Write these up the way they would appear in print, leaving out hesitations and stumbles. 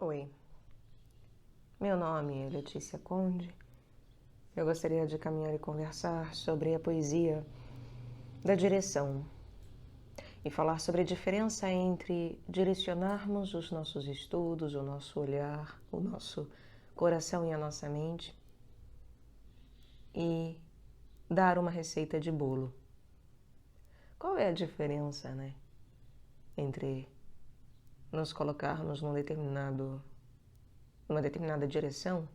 Oi, meu nome é Letícia Conde. Eu gostaria de caminhar e conversar sobre a poesia da direção e falar sobre a diferença entre direcionarmos os nossos estudos, o nosso olhar, o nosso coração e a nossa mente e dar uma receita de bolo. Qual é a diferença, entre nos colocarmos numa determinada direção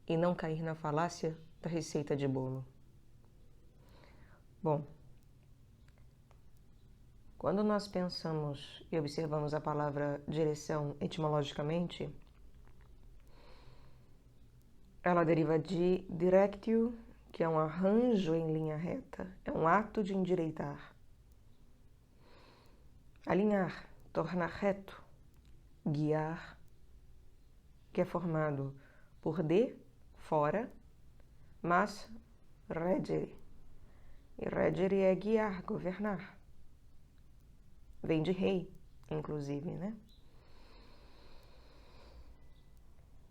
e não cair na falácia da receita de bolo? Bom, quando nós pensamos e observamos a palavra direção etimologicamente, ela deriva de directio, que é um arranjo em linha reta, é um ato de endireitar. Alinhar, tornar reto, guiar, que é formado por de, fora, mas reggere. E reggere é guiar, governar. Vem de rei, inclusive,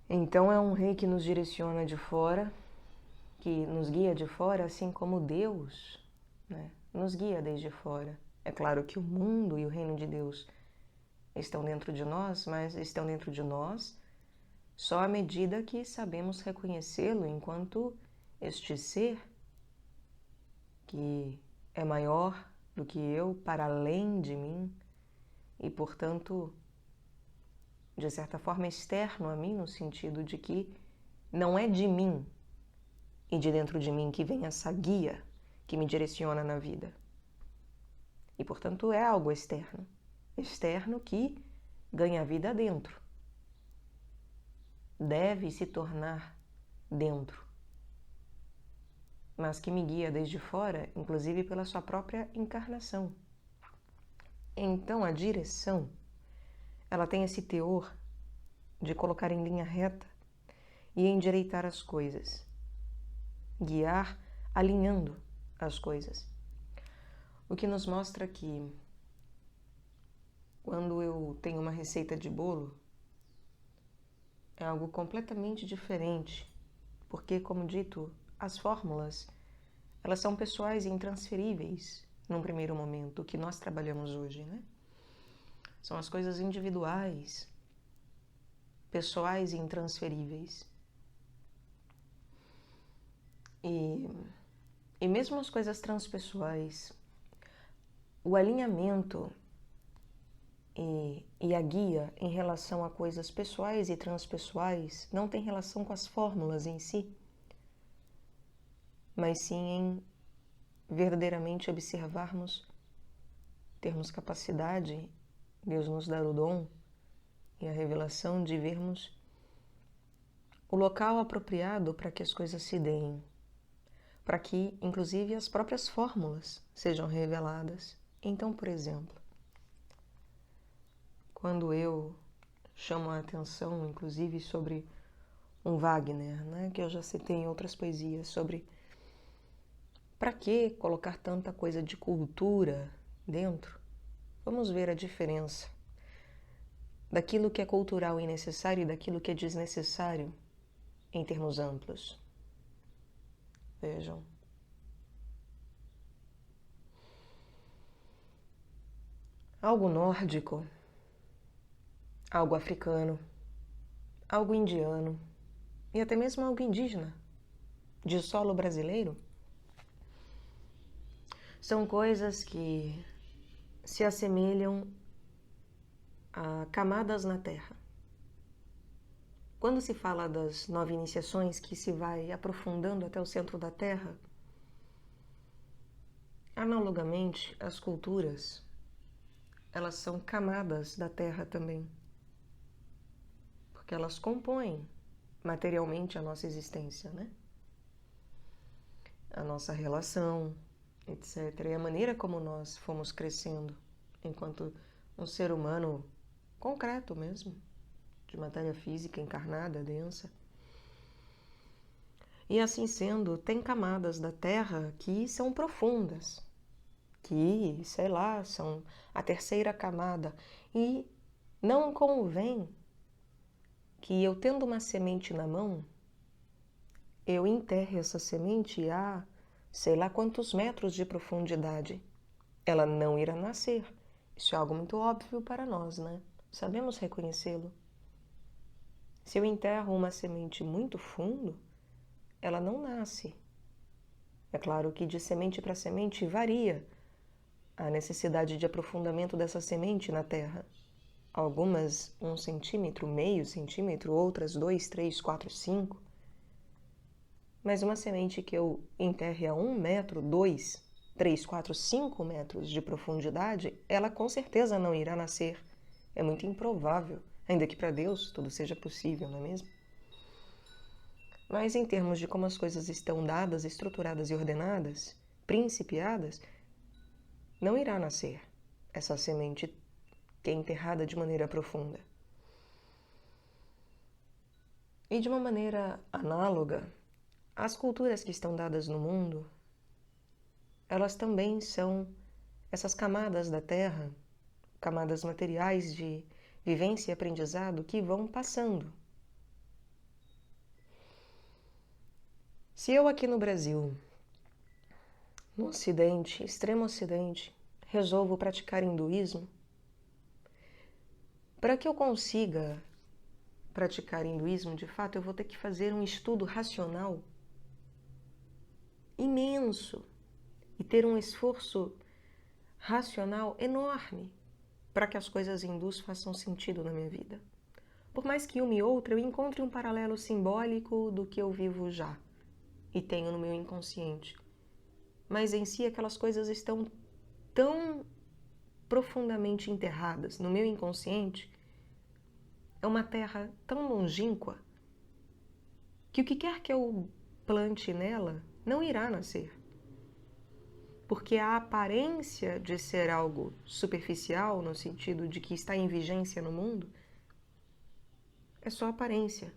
Então é um rei que nos direciona de fora, que nos guia de fora, assim como Deus, nos guia desde fora. É claro que o mundo e o reino de Deus estão dentro de nós, mas estão dentro de nós só à medida que sabemos reconhecê-lo enquanto este ser que é maior do que eu, para além de mim, e, portanto, de certa forma externo a mim, no sentido de que não é de mim e de dentro de mim que vem essa guia que me direciona na vida. E, portanto, é algo externo. Externo que ganha vida dentro. Deve se tornar dentro. Mas que me guia desde fora, inclusive pela sua própria encarnação. Então, a direção, ela tem esse teor de colocar em linha reta e endireitar as coisas. Guiar alinhando as coisas. O que nos mostra que quando eu tenho uma receita de bolo, é algo completamente diferente, porque, como dito, as fórmulas, elas são pessoais e intransferíveis num primeiro momento, o que nós trabalhamos hoje, São as coisas individuais, pessoais e intransferíveis. E mesmo as coisas transpessoais, o alinhamento e a guia em relação a coisas pessoais e transpessoais não tem relação com as fórmulas em si, mas sim em verdadeiramente observarmos, termos capacidade, Deus nos dá o dom e a revelação de vermos o local apropriado para que as coisas se deem, para que, inclusive, as próprias fórmulas sejam reveladas. Então, por exemplo, quando eu chamo a atenção, inclusive, sobre um Wagner, que eu já citei em outras poesias, sobre para que colocar tanta coisa de cultura dentro, vamos ver a diferença daquilo que é cultural e necessário e daquilo que é desnecessário em termos amplos. Vejam. Algo nórdico, algo africano, algo indiano e até mesmo algo indígena, de solo brasileiro, são coisas que se assemelham a camadas na Terra. Quando se fala das 9 iniciações que se vai aprofundando até o centro da Terra, analogamente, as culturas, elas são camadas da Terra também, porque elas compõem materialmente a nossa existência, A nossa relação, etc. E a maneira como nós fomos crescendo enquanto um ser humano concreto mesmo, de matéria física encarnada, densa. E assim sendo, tem camadas da Terra que são profundas, que, sei lá, são a terceira camada. E não convém que eu, tendo uma semente na mão, eu enterre essa semente a sei lá quantos metros de profundidade. Ela não irá nascer. Isso é algo muito óbvio para nós, né? Sabemos reconhecê-lo. Se eu enterro uma semente muito fundo, ela não nasce. É claro que de semente para semente varia a necessidade de aprofundamento dessa semente na terra. Algumas 1 centímetro, meio centímetro, outras 2, 3, 4, 5. Mas uma semente que eu enterre a 1 metro, 2, 3, 4, 5 metros de profundidade, ela com certeza não irá nascer. É muito improvável, ainda que para Deus tudo seja possível, não é mesmo? Mas em termos de como as coisas estão dadas, estruturadas e ordenadas, principiadas, não irá nascer essa semente que é enterrada de maneira profunda. E de uma maneira análoga, as culturas que estão dadas no mundo, elas também são essas camadas da Terra, camadas materiais de vivência e aprendizado que vão passando. Se eu aqui no Brasil, no Ocidente, extremo Ocidente, resolvo praticar hinduísmo, para que eu consiga praticar hinduísmo, de fato, eu vou ter que fazer um estudo racional imenso e ter um esforço racional enorme para que as coisas hindus façam sentido na minha vida. Por mais que uma e outra eu encontre um paralelo simbólico do que eu vivo já e tenho no meu inconsciente. Mas em si aquelas coisas estão tão profundamente enterradas no meu inconsciente, é uma terra tão longínqua que o que quer que eu plante nela não irá nascer. Porque a aparência de ser algo superficial, no sentido de que está em vigência no mundo, é só aparência.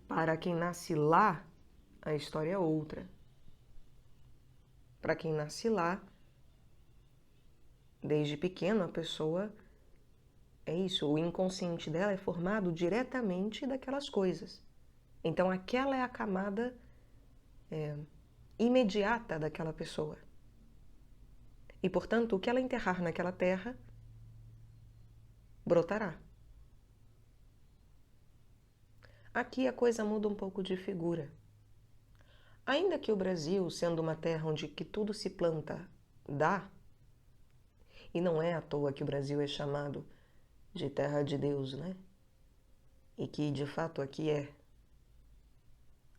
Para quem nasce lá, a história é outra. Para quem nasce lá, desde pequeno a pessoa é isso, o inconsciente dela é formado diretamente daquelas coisas. Então aquela é a camada imediata daquela pessoa. E portanto, o que ela enterrar naquela terra brotará. Aqui a coisa muda um pouco de figura. Ainda que o Brasil, sendo uma terra onde que tudo se planta, dá, e não é à toa que o Brasil é chamado de terra de Deus, né? E que de fato aqui é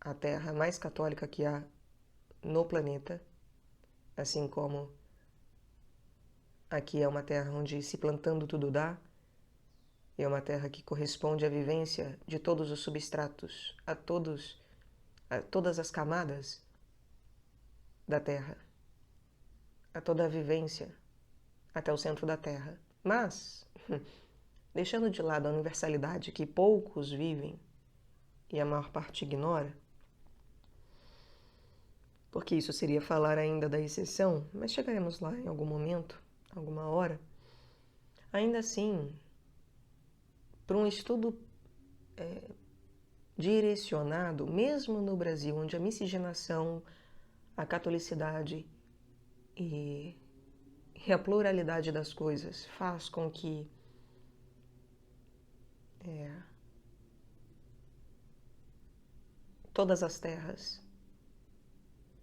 a terra mais católica que há no planeta, assim como aqui é uma terra onde se plantando tudo dá, e é uma terra que corresponde à vivência de todos os substratos, a todas as camadas da terra, a toda a vivência até o centro da terra. Mas, deixando de lado a universalidade que poucos vivem e a maior parte ignora, porque isso seria falar ainda da exceção, mas chegaremos lá em algum momento, alguma hora. Ainda assim, para um estudo direcionado, mesmo no Brasil, onde a miscigenação, a catolicidade e a pluralidade das coisas faz com que todas as terras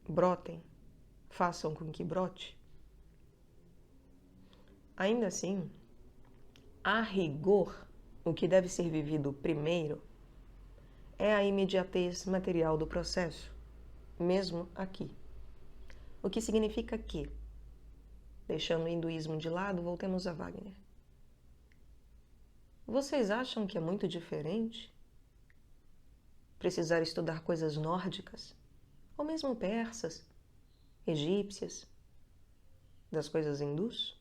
brotem, façam com que brote, ainda assim, a rigor, o que deve ser vivido primeiro é a imediatez material do processo, mesmo aqui. O que significa que, deixando o hinduísmo de lado, voltemos a Wagner. Vocês acham que é muito diferente precisar estudar coisas nórdicas, ou mesmo persas, egípcias, das coisas hindus?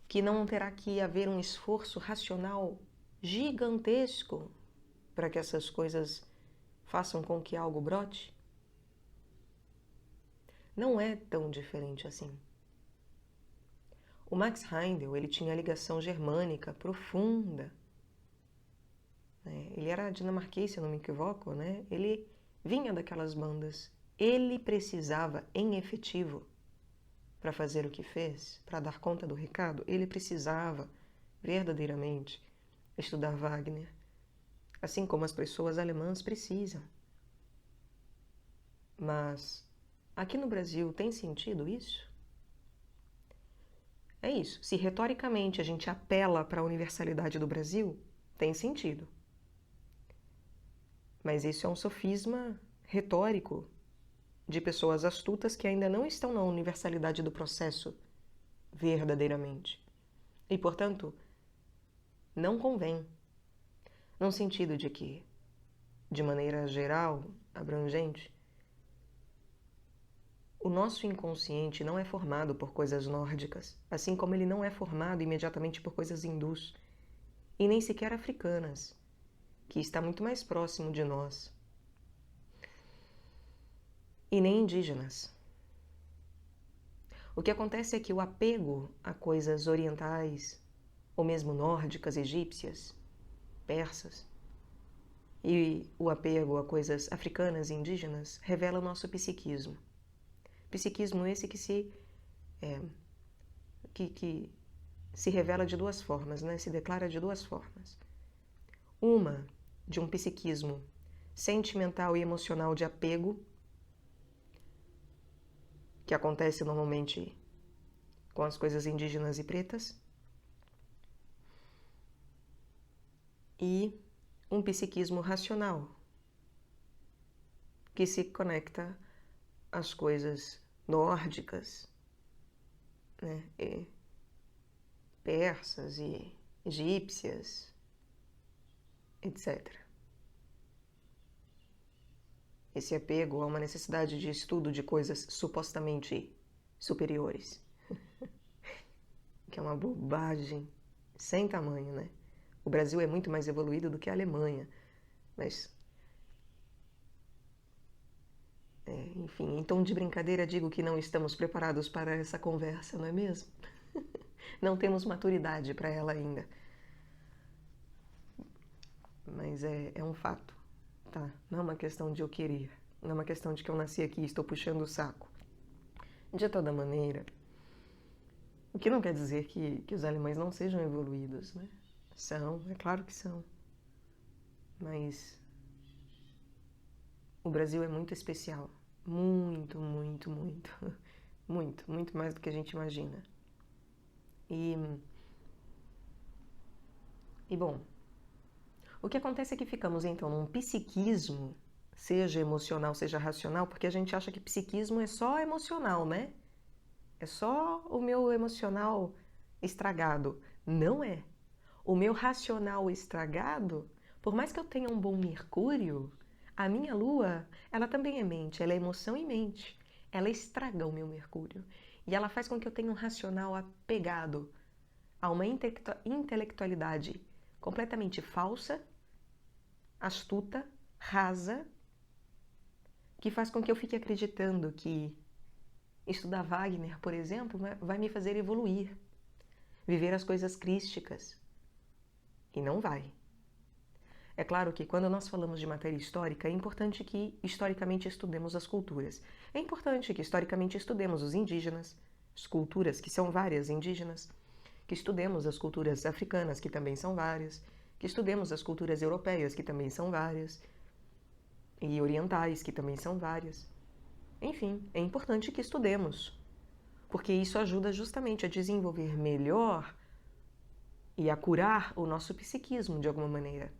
Que não terá que haver um esforço racional gigantesco para que essas coisas façam com que algo brote? Não é tão diferente assim. O Max Heindel, ele tinha ligação germânica profunda. né? Ele era dinamarquês, se eu não me equivoco, né? Ele vinha daquelas bandas. Ele precisava, em efetivo, para fazer o que fez, para dar conta do recado, ele precisava, verdadeiramente, estudar Wagner. Assim como as pessoas alemãs precisam. Mas aqui no Brasil tem sentido isso? É isso. Se retoricamente a gente apela para a universalidade do Brasil, tem sentido. Mas isso é um sofisma retórico de pessoas astutas que ainda não estão na universalidade do processo verdadeiramente. E, portanto, não convém, num sentido de que, de maneira geral, abrangente, o nosso inconsciente não é formado por coisas nórdicas, assim como ele não é formado imediatamente por coisas hindus, e nem sequer africanas, que está muito mais próximo de nós, e nem indígenas. O que acontece é que o apego a coisas orientais, ou mesmo nórdicas, egípcias, persas, e o apego a coisas africanas e indígenas revela o nosso psiquismo. Psiquismo esse que se revela de duas formas, né? Se declara de duas formas. Uma, de um psiquismo sentimental e emocional de apego, que acontece normalmente com as coisas indígenas e pretas, e um psiquismo racional, que se conecta às coisas nórdicas, né? Persas e egípcias, etc. Esse apego a uma necessidade de estudo de coisas supostamente superiores, que é uma bobagem sem tamanho, né? O Brasil é muito mais evoluído do que a Alemanha, mas... enfim, em tom de brincadeira digo que não estamos preparados para essa conversa, não é mesmo? Não temos maturidade para ela ainda. Mas é um fato, tá? Não é uma questão de eu querer, não é uma questão de que eu nasci aqui e estou puxando o saco. De toda maneira, o que não quer dizer que os alemães não sejam evoluídos, né? São, é claro que são. Mas o Brasil é muito especial. Muito, muito, muito. Muito, muito mais do que a gente imagina. E bom, o que acontece é que ficamos então num psiquismo, seja emocional, seja racional, porque a gente acha que psiquismo é só emocional, né? É só o meu emocional estragado. Não é. O meu racional estragado, por mais que eu tenha um bom Mercúrio, a minha Lua, ela também é mente, ela é emoção e mente. Ela estraga o meu Mercúrio. E ela faz com que eu tenha um racional apegado a uma intelectualidade completamente falsa, astuta, rasa, que faz com que eu fique acreditando que estudar Wagner, por exemplo, vai me fazer evoluir, viver as coisas crísticas. E não vai. É claro que quando nós falamos de matéria histórica, é importante que historicamente estudemos as culturas. É importante que historicamente estudemos os indígenas, as culturas que são várias indígenas, que estudemos as culturas africanas, que também são várias, que estudemos as culturas europeias, que também são várias, e orientais, que também são várias. Enfim, é importante que estudemos, porque isso ajuda justamente a desenvolver melhor e a curar o nosso psiquismo de alguma maneira.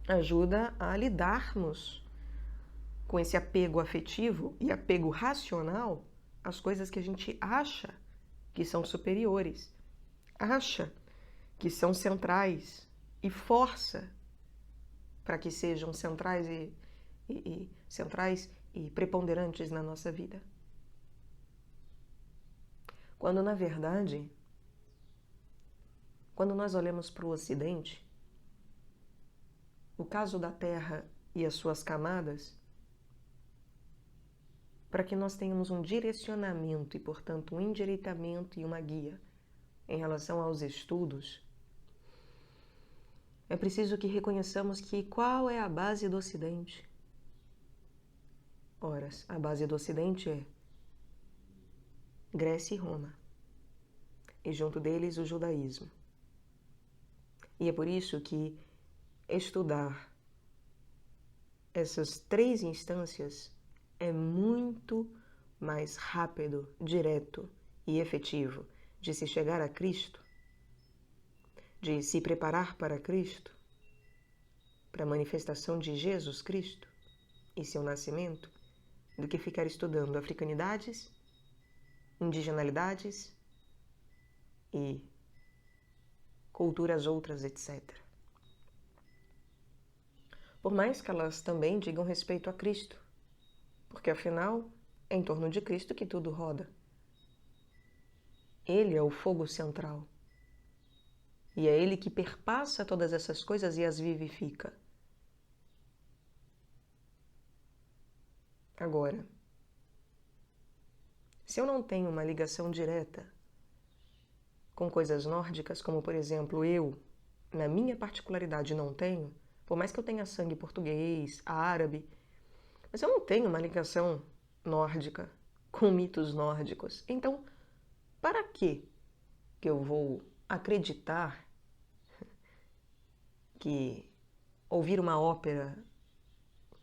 Ajuda a lidarmos com esse apego afetivo e apego racional às coisas que a gente acha que são superiores, acha que são centrais e força para que sejam centrais e preponderantes na nossa vida. Quando, na verdade, quando nós olhamos para o Ocidente, o caso da Terra e as suas camadas, para que nós tenhamos um direcionamento e, portanto, um endireitamento e uma guia em relação aos estudos, é preciso que reconheçamos que qual é a base do Ocidente? Ora, a base do Ocidente é Grécia e Roma, e junto deles o judaísmo. E é por isso que estudar essas três instâncias é muito mais rápido, direto e efetivo de se chegar a Cristo, de se preparar para Cristo, para a manifestação de Jesus Cristo e seu nascimento, do que ficar estudando africanidades, indigenalidades e culturas outras, etc. Por mais que elas também digam respeito a Cristo, porque afinal é em torno de Cristo que tudo roda. Ele é o fogo central. E é Ele que perpassa todas essas coisas e as vivifica. Agora, se eu não tenho uma ligação direta com coisas nórdicas, como por exemplo eu, na minha particularidade, não tenho, por mais que eu tenha sangue português, árabe, mas eu não tenho uma ligação nórdica com mitos nórdicos. Então, para que eu vou acreditar que ouvir uma ópera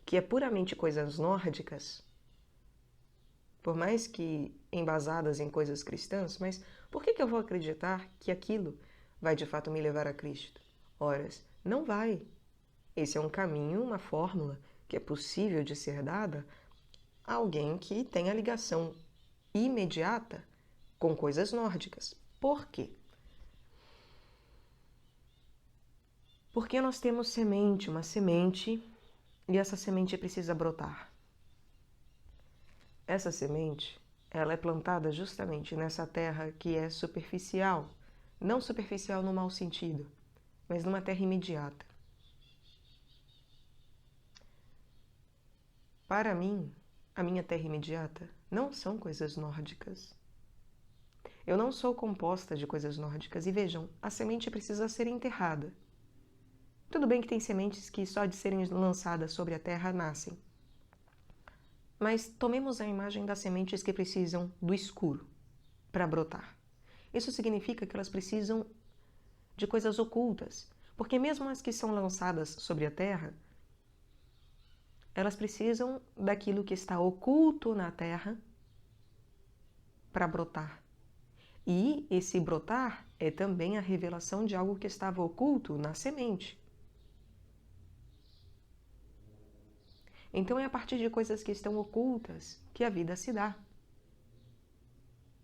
que é puramente coisas nórdicas, por mais que embasadas em coisas cristãs, mas por que eu vou acreditar que aquilo vai de fato me levar a Cristo? Ora, não vai. Esse é um caminho, uma fórmula que é possível de ser dada a alguém que tem a ligação imediata com coisas nórdicas. Por quê? Porque nós temos semente, uma semente, e essa semente precisa brotar. Essa semente, ela é plantada justamente nessa terra que é superficial, não superficial no mau sentido, mas numa terra imediata. Para mim, a minha terra imediata não são coisas nórdicas. Eu não sou composta de coisas nórdicas. E vejam, a semente precisa ser enterrada. Tudo bem que tem sementes que só de serem lançadas sobre a terra nascem. Mas tomemos a imagem das sementes que precisam do escuro para brotar. Isso significa que elas precisam de coisas ocultas, porque mesmo as que são lançadas sobre a terra, elas precisam daquilo que está oculto na terra para brotar. E esse brotar é também a revelação de algo que estava oculto na semente. Então é a partir de coisas que estão ocultas que a vida se dá,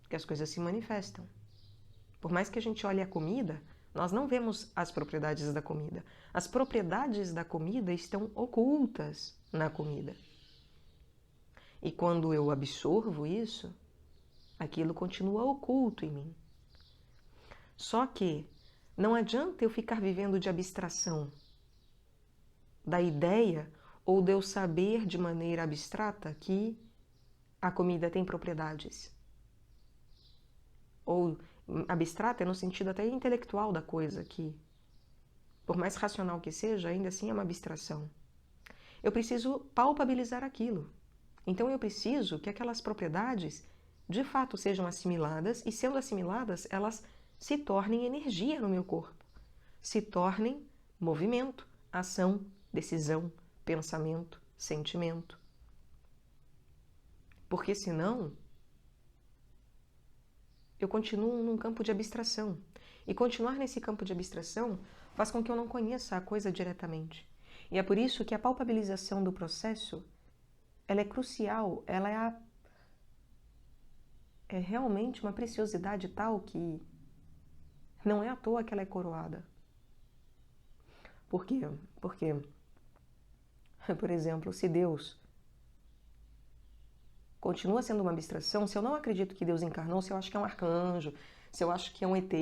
que as coisas se manifestam. Por mais que a gente olhe a comida, nós não vemos as propriedades da comida. As propriedades da comida estão ocultas na comida. E quando eu absorvo isso, aquilo continua oculto em mim. Só que não adianta eu ficar vivendo de abstração da ideia ou de eu saber de maneira abstrata que a comida tem propriedades. Ou abstrata é no sentido até intelectual da coisa, que por mais racional que seja, ainda assim é uma abstração. Eu preciso palpabilizar aquilo. Então eu preciso que aquelas propriedades de fato sejam assimiladas e, sendo assimiladas, elas se tornem energia no meu corpo, se tornem movimento, ação, decisão, pensamento, sentimento. Porque senão eu continuo num campo de abstração. E continuar nesse campo de abstração faz com que eu não conheça a coisa diretamente. E é por isso que a palpabilização do processo, ela é crucial, ela é realmente uma preciosidade tal que não é à toa que ela é coroada. Por quê? Porque, por exemplo, se Deus continua sendo uma abstração, se eu não acredito que Deus encarnou, se eu acho que é um arcanjo, se eu acho que é um ET,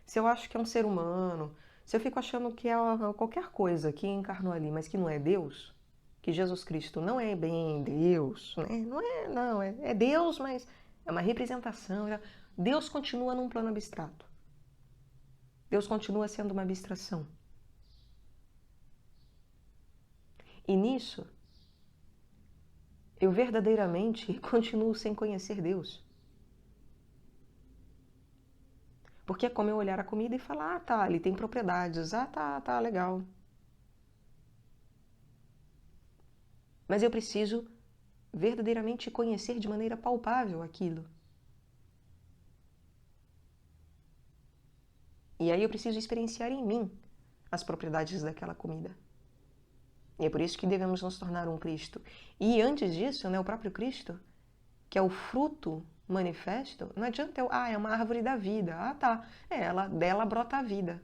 se eu acho que é um ser humano, se eu fico achando que é qualquer coisa que encarnou ali, mas que não é Deus, que Jesus Cristo não é bem Deus, né? Não é Deus, mas é uma representação. Deus continua num plano abstrato. Deus continua sendo uma abstração. E nisso, eu verdadeiramente continuo sem conhecer Deus. Porque é como eu olhar a comida e falar, tá, ele tem propriedades, tá, legal. Mas eu preciso verdadeiramente conhecer de maneira palpável aquilo. E aí eu preciso experienciar em mim as propriedades daquela comida. E é por isso que devemos nos tornar um Cristo. E antes disso, né, o próprio Cristo, que é o fruto manifesto, não adianta eu, é uma árvore da vida. Tá, dela brota a vida.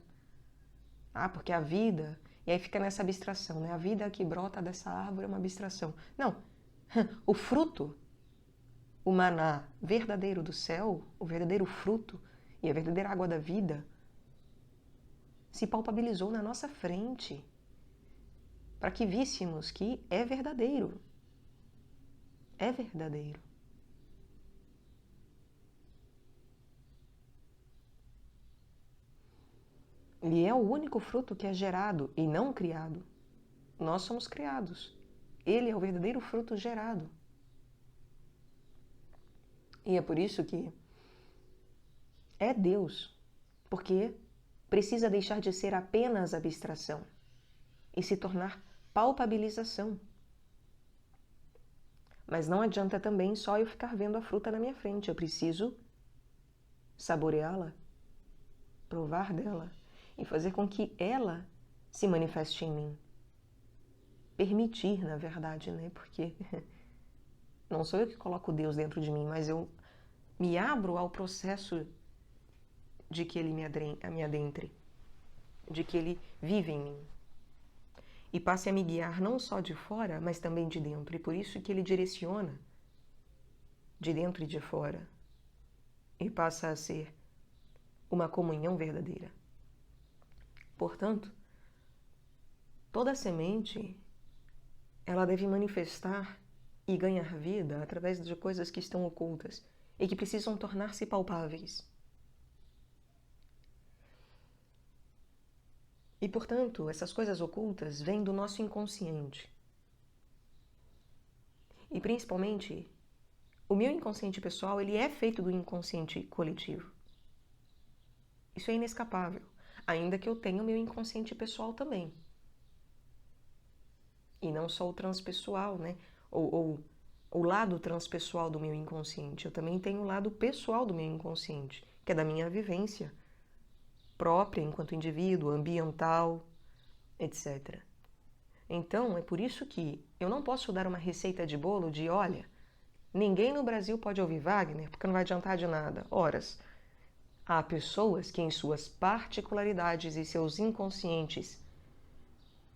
Porque a vida, e aí fica nessa abstração, né? A vida que brota dessa árvore é uma abstração. Não, o fruto, o maná verdadeiro do céu, o verdadeiro fruto e a verdadeira água da vida, se palpabilizou na nossa frente, para que víssemos que é verdadeiro. É verdadeiro. E é o único fruto que é gerado e não criado. Nós somos criados. Ele é o verdadeiro fruto gerado. E é por isso que é Deus, porque precisa deixar de ser apenas abstração e se tornar palpabilização. Mas não adianta também só eu ficar vendo a fruta na minha frente. Eu preciso saboreá-la, provar dela e fazer com que ela se manifeste em mim. Permitir, na verdade, né? Porque não sou eu que coloco Deus dentro de mim, mas eu me abro ao processo de que Ele me adentre, de que Ele vive em mim. E passe a me guiar não só de fora, mas também de dentro. E por isso que Ele direciona de dentro e de fora. E passa a ser uma comunhão verdadeira. Portanto, toda semente, ela deve manifestar e ganhar vida através de coisas que estão ocultas e que precisam tornar-se palpáveis. E, portanto, essas coisas ocultas vêm do nosso inconsciente. E, principalmente, o meu inconsciente pessoal, ele é feito do inconsciente coletivo. Isso é inescapável, ainda que eu tenha o meu inconsciente pessoal também. E não só o transpessoal, né? Ou o lado transpessoal do meu inconsciente. Eu também tenho o lado pessoal do meu inconsciente, que é da minha vivência própria enquanto indivíduo, ambiental, etc. Então, é por isso que eu não posso dar uma receita de bolo de, olha, ninguém no Brasil pode ouvir Wagner porque não vai adiantar de nada. Horas, há pessoas que em suas particularidades e seus inconscientes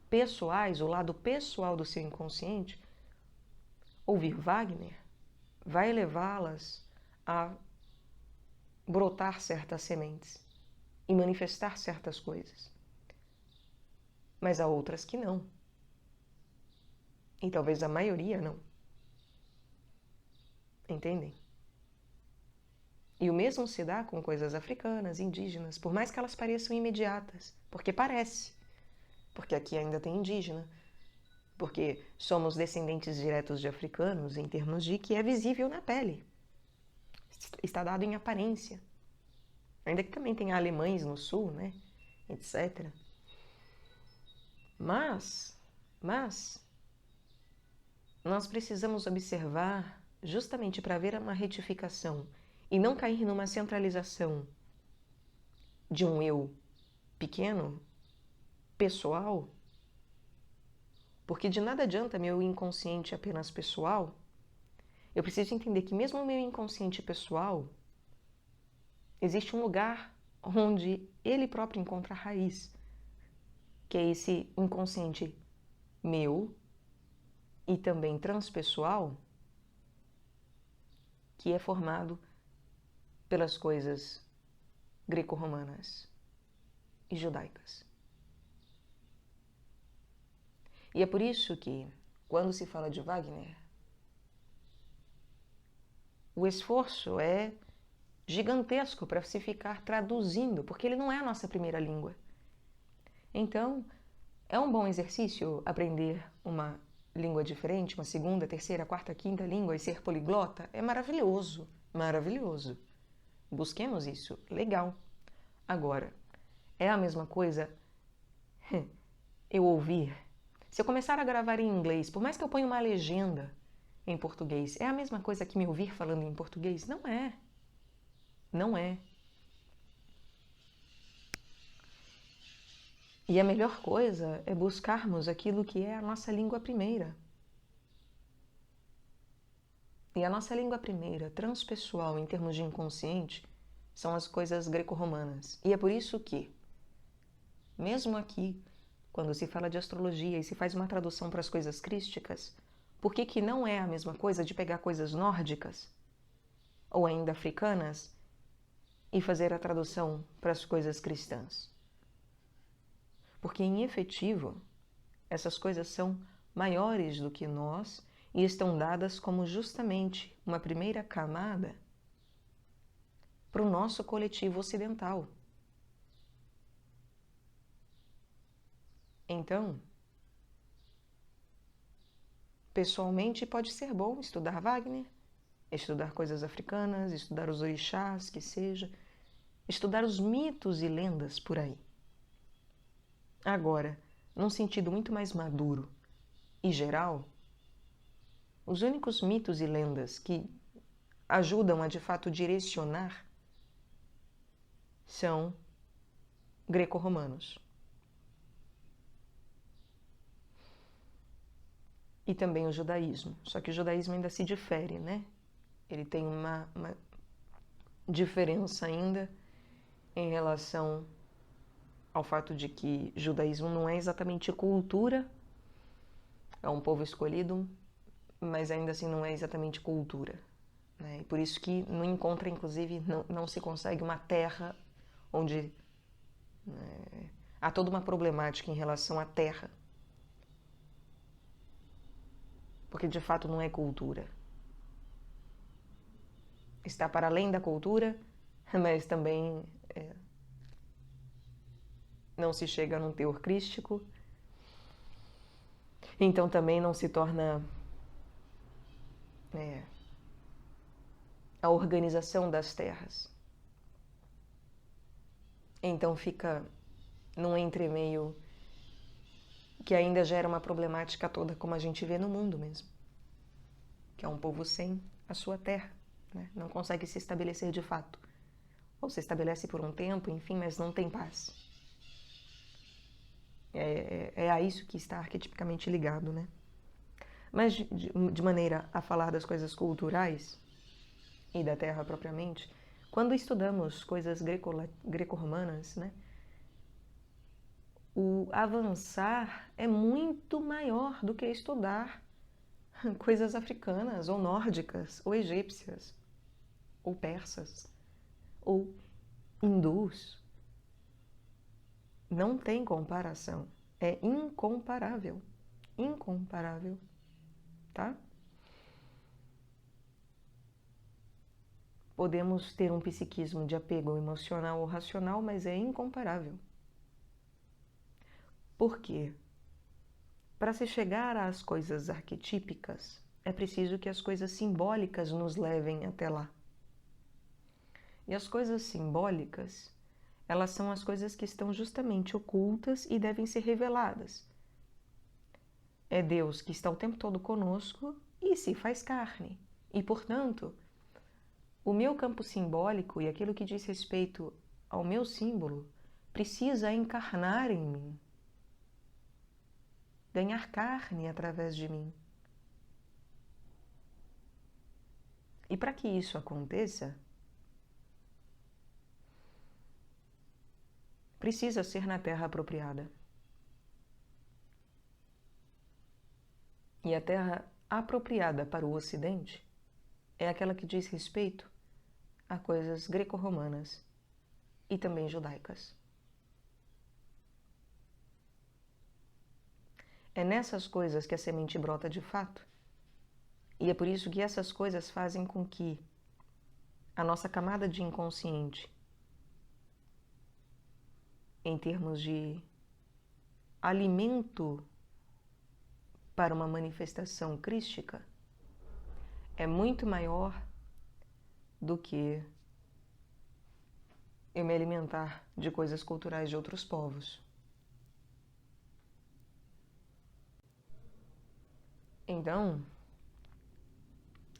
pessoais, o lado pessoal do seu inconsciente, ouvir Wagner vai levá-las a brotar certas sementes e manifestar certas coisas. Mas há outras que não. E talvez a maioria não. Entendem? E o mesmo se dá com coisas africanas, indígenas, por mais que elas pareçam imediatas, porque parece. Porque aqui ainda tem indígena, porque somos descendentes diretos de africanos em termos de que é visível na pele. Está dado em aparência. Ainda que também tenha alemães no sul, né? Etc. Mas nós precisamos observar justamente para ver uma retificação e não cair numa centralização de um eu pequeno, pessoal, porque de nada adianta meu inconsciente apenas pessoal. Eu preciso entender que mesmo no meu inconsciente pessoal, existe um lugar onde ele próprio encontra a raiz, que é esse inconsciente meu e também transpessoal, que é formado pelas coisas greco-romanas e judaicas. E é por isso que, quando se fala de Wagner, o esforço é gigantesco para se ficar traduzindo, porque ele não é a nossa primeira língua. Então, É um bom exercício aprender uma língua diferente, uma segunda, terceira, quarta, quinta língua e ser poliglota? É maravilhoso, maravilhoso. Busquemos isso, legal. Agora, é a mesma coisa eu ouvir. Se eu começar a gravar em inglês, por mais que eu ponha uma legenda em português, é a mesma coisa que me ouvir falando em português? Não é. Não é. E a melhor coisa é buscarmos aquilo que é a nossa língua primeira. E a nossa língua primeira, transpessoal em termos de inconsciente, são as coisas greco-romanas. E é por isso que, mesmo aqui, quando se fala de astrologia e se faz uma tradução para as coisas crísticas, por que não é a mesma coisa de pegar coisas nórdicas ou ainda africanas e fazer a tradução para as coisas cristãs? Porque, em efetivo, essas coisas são maiores do que nós e estão dadas como justamente uma primeira camada para o nosso coletivo ocidental. Então, pessoalmente pode ser bom estudar Wagner, estudar coisas africanas, estudar os orixás, que seja, estudar os mitos e lendas por aí. Agora, num sentido muito mais maduro e geral, os únicos mitos e lendas que ajudam a de fato direcionar são greco-romanos. E também o judaísmo. Só que o judaísmo ainda se difere, né? Ele tem uma diferença ainda em relação ao fato de que judaísmo não é exatamente cultura, é um povo escolhido, mas ainda assim não é exatamente cultura. Né? E por isso que não encontra, inclusive, não se consegue uma terra onde há toda uma problemática em relação à terra. Porque de fato não é cultura. Está para além da cultura, mas também não se chega num teor crístico. Então também não se torna a organização das terras. Então fica num entremeio que ainda gera uma problemática toda como a gente vê no mundo mesmo. Que é um povo sem a sua terra, né? Não consegue se estabelecer de fato. Ou se estabelece por um tempo, enfim, mas não tem paz. É a isso que está arquetipicamente ligado, né? Mas de maneira a falar das coisas culturais e da terra propriamente, quando estudamos coisas greco-romanas, né? O avançar é muito maior do que estudar coisas africanas, ou nórdicas, ou egípcias, ou persas, ou hindus. Não tem comparação. É incomparável. Incomparável. Tá? Podemos ter um psiquismo de apego emocional ou racional, mas é incomparável. Por quê? Para se chegar às coisas arquetípicas, é preciso que as coisas simbólicas nos levem até lá. E as coisas simbólicas, elas são as coisas que estão justamente ocultas e devem ser reveladas. É Deus que está o tempo todo conosco e se faz carne. E, portanto, o meu campo simbólico e aquilo que diz respeito ao meu símbolo precisa encarnar em mim. Ganhar carne através de mim. E para que isso aconteça, precisa ser na terra apropriada. E a terra apropriada para o Ocidente é aquela que diz respeito a coisas greco-romanas e também judaicas. É nessas coisas que a semente brota de fato, e é por isso que essas coisas fazem com que a nossa camada de inconsciente, em termos de alimento para uma manifestação crística é muito maior do que eu me alimentar de coisas culturais de outros povos. Então,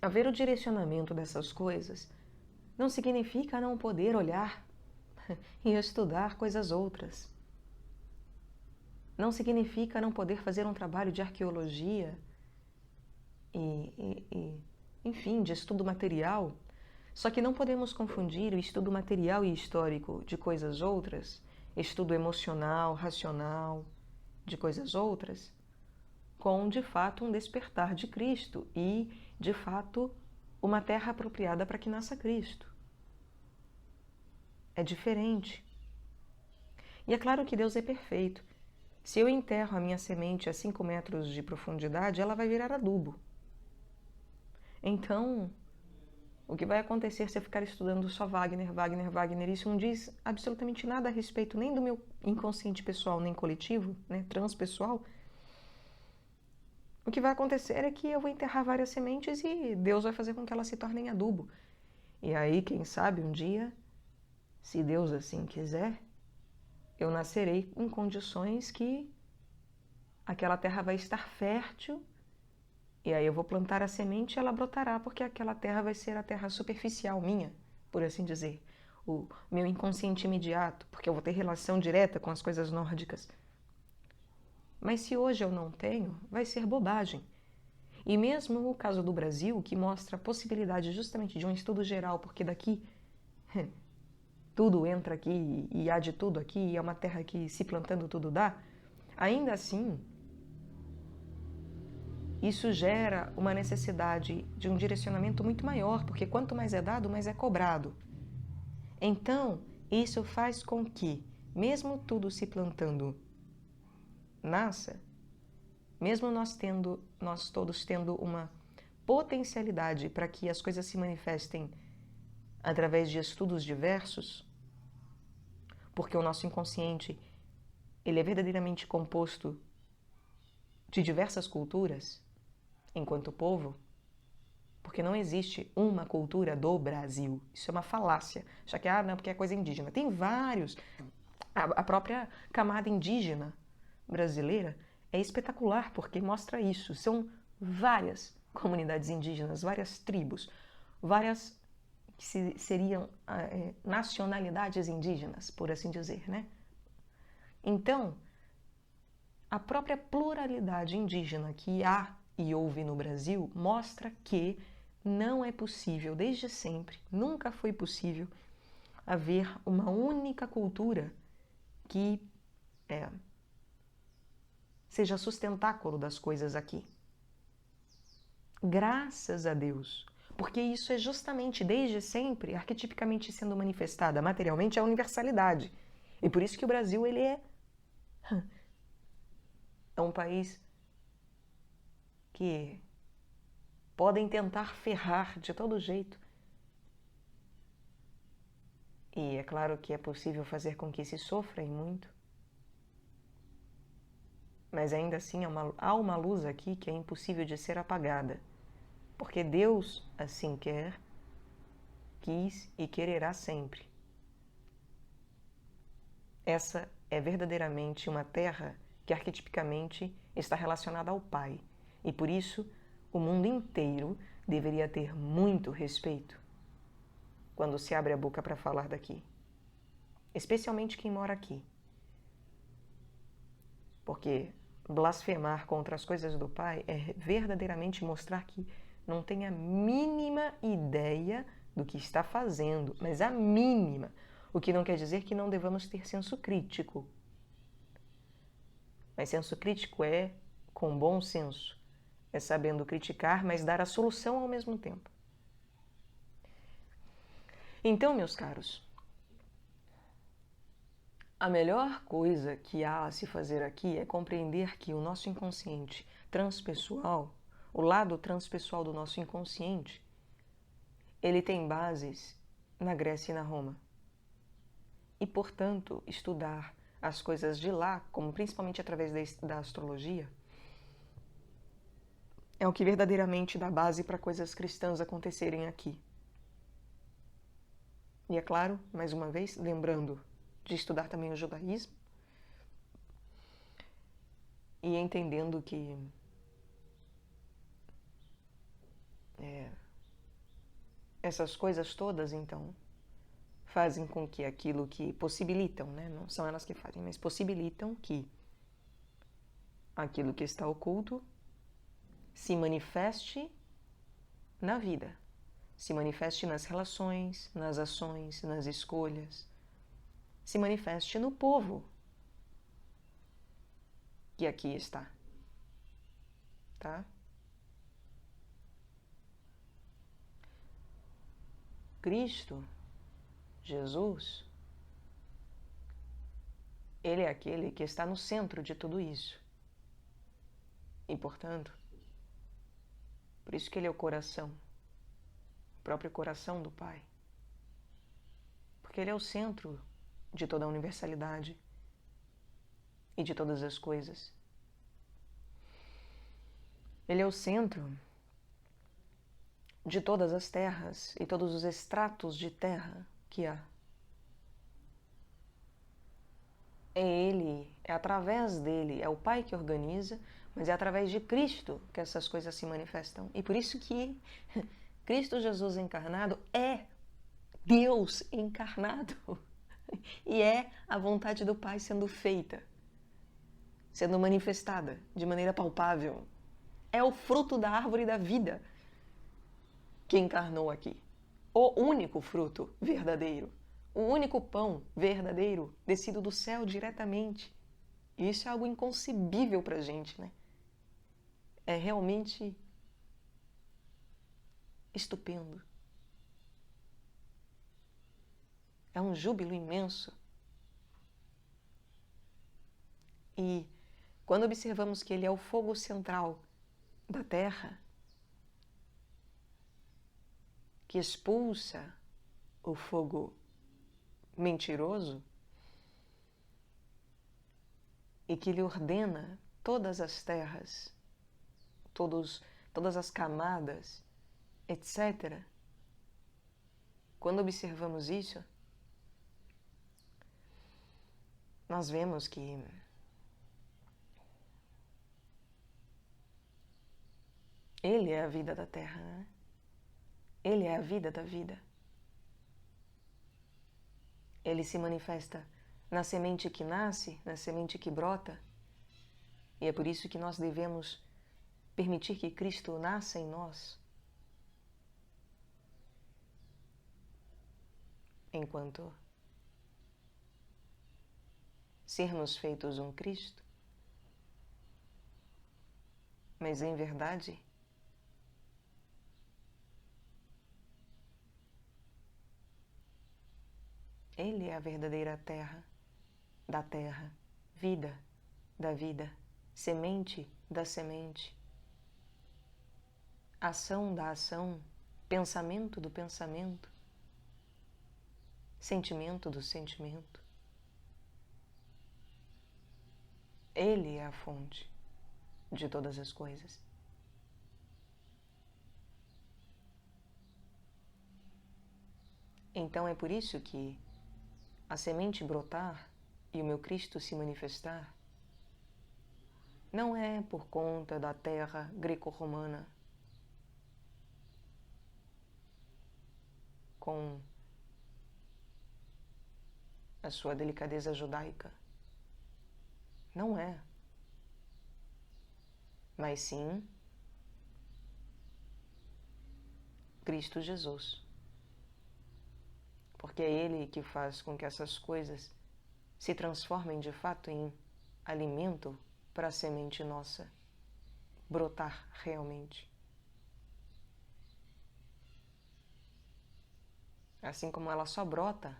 haver o direcionamento dessas coisas não significa não poder olhar e estudar coisas outras. Não significa não poder fazer um trabalho de arqueologia enfim, de estudo material. Só que não podemos confundir o estudo material e histórico de coisas outras, estudo emocional, racional de coisas outras, com, de fato, um despertar de Cristo e, de fato, uma terra apropriada para que nasça Cristo. É diferente. E é claro que Deus é perfeito. Se eu enterro a minha semente a 5 metros de profundidade, ela vai virar adubo. Então, o que vai acontecer se eu ficar estudando só Wagner, isso não diz absolutamente nada a respeito nem do meu inconsciente pessoal, nem coletivo, né, transpessoal. O que vai acontecer é que eu vou enterrar várias sementes e Deus vai fazer com que elas se tornem adubo. E aí, quem sabe, um dia, se Deus assim quiser, eu nascerei em condições que aquela terra vai estar fértil. E aí eu vou plantar a semente e ela brotará, porque aquela terra vai ser a terra superficial minha, por assim dizer. O meu inconsciente imediato, porque eu vou ter relação direta com as coisas nórdicas. Mas se hoje eu não tenho, vai ser bobagem. E mesmo o caso do Brasil, que mostra a possibilidade justamente de um estudo geral, porque daqui tudo entra aqui e há de tudo aqui, e é uma terra que se plantando tudo dá, ainda assim, isso gera uma necessidade de um direcionamento muito maior, porque quanto mais é dado, mais é cobrado. Então, isso faz com que, mesmo tudo se plantando nasça, mesmo nós todos tendo uma potencialidade para que as coisas se manifestem através de estudos diversos, porque o nosso inconsciente, ele é verdadeiramente composto de diversas culturas, enquanto povo, porque não existe uma cultura do Brasil. Isso é uma falácia. Já que, não, porque é coisa indígena. Tem vários. A própria camada indígena brasileira é espetacular, porque mostra isso. São várias comunidades indígenas, várias tribos, várias que seriam nacionalidades indígenas, por assim dizer, né? Então, a própria pluralidade indígena que há e houve no Brasil mostra que não é possível, desde sempre, nunca foi possível haver uma única cultura que seja sustentáculo das coisas aqui. Graças a Deus, porque isso é justamente desde sempre, arquetipicamente sendo manifestada materialmente, a universalidade. E por isso que o Brasil ele é um país que podem tentar ferrar de todo jeito. E é claro que é possível fazer com que se sofra e muito. Mas ainda assim há uma luz aqui que é impossível de ser apagada. Porque Deus assim quer, quis e quererá sempre. Essa é verdadeiramente uma terra que arquetipicamente está relacionada ao Pai. E por isso o mundo inteiro deveria ter muito respeito quando se abre a boca para falar daqui. Especialmente quem mora aqui. Porque blasfemar contra as coisas do Pai é verdadeiramente mostrar que não tem a mínima ideia do que está fazendo, mas a mínima. O que não quer dizer que não devamos ter senso crítico. Mas senso crítico é com bom senso. É sabendo criticar, mas dar a solução ao mesmo tempo. Então, meus caros, a melhor coisa que há a se fazer aqui é compreender que o nosso inconsciente transpessoal, o lado transpessoal do nosso inconsciente, ele tem bases na Grécia e na Roma. E, portanto, estudar as coisas de lá, como principalmente através da astrologia, é o que verdadeiramente dá base para coisas cristãs acontecerem aqui. E é claro, mais uma vez, lembrando de estudar também o judaísmo e entendendo que essas coisas todas, então, fazem com que aquilo que possibilitam, né? Não são elas que fazem, mas possibilitam que aquilo que está oculto se manifeste na vida, se manifeste nas relações, nas ações, nas escolhas, se manifeste no povo que aqui está, tá? Cristo, Jesus, Ele é aquele que está no centro de tudo isso. E, portanto, por isso que Ele é o coração, o próprio coração do Pai. Porque Ele é o centro de toda a universalidade e de todas as coisas. Ele é o centro de todas as terras e todos os estratos de terra que há. É Ele, é através dele, é o Pai que organiza, mas é através de Cristo que essas coisas se manifestam. E por isso que Cristo Jesus encarnado é Deus encarnado. E é a vontade do Pai sendo feita, sendo manifestada de maneira palpável. É o fruto da árvore da vida que encarnou aqui. O único fruto verdadeiro. O único pão verdadeiro descido do céu diretamente. E isso é algo inconcebível pra gente, né? É realmente estupendo. É um júbilo imenso. E quando observamos que ele é o fogo central da terra, que expulsa o fogo mentiroso e que lhe ordena todas as terras, todas as camadas, etc. Quando observamos isso, nós vemos que Ele é a vida da terra, né? Ele é a vida da vida. Ele se manifesta na semente que nasce, na semente que brota, e é por isso que nós devemos permitir que Cristo nasça em nós, enquanto sermos feitos um Cristo, mas em verdade Ele é a verdadeira terra, da terra, vida da vida, semente da semente, ação da ação, pensamento do pensamento, sentimento do sentimento. Ele é a fonte de todas as coisas. Então é por isso que a semente brotar e o meu Cristo se manifestar não é por conta da terra greco-romana com a sua delicadeza judaica. Não é. Mas sim Cristo Jesus. Porque é Ele que faz com que essas coisas se transformem de fato em alimento para a semente nossa brotar realmente. Assim como ela só brota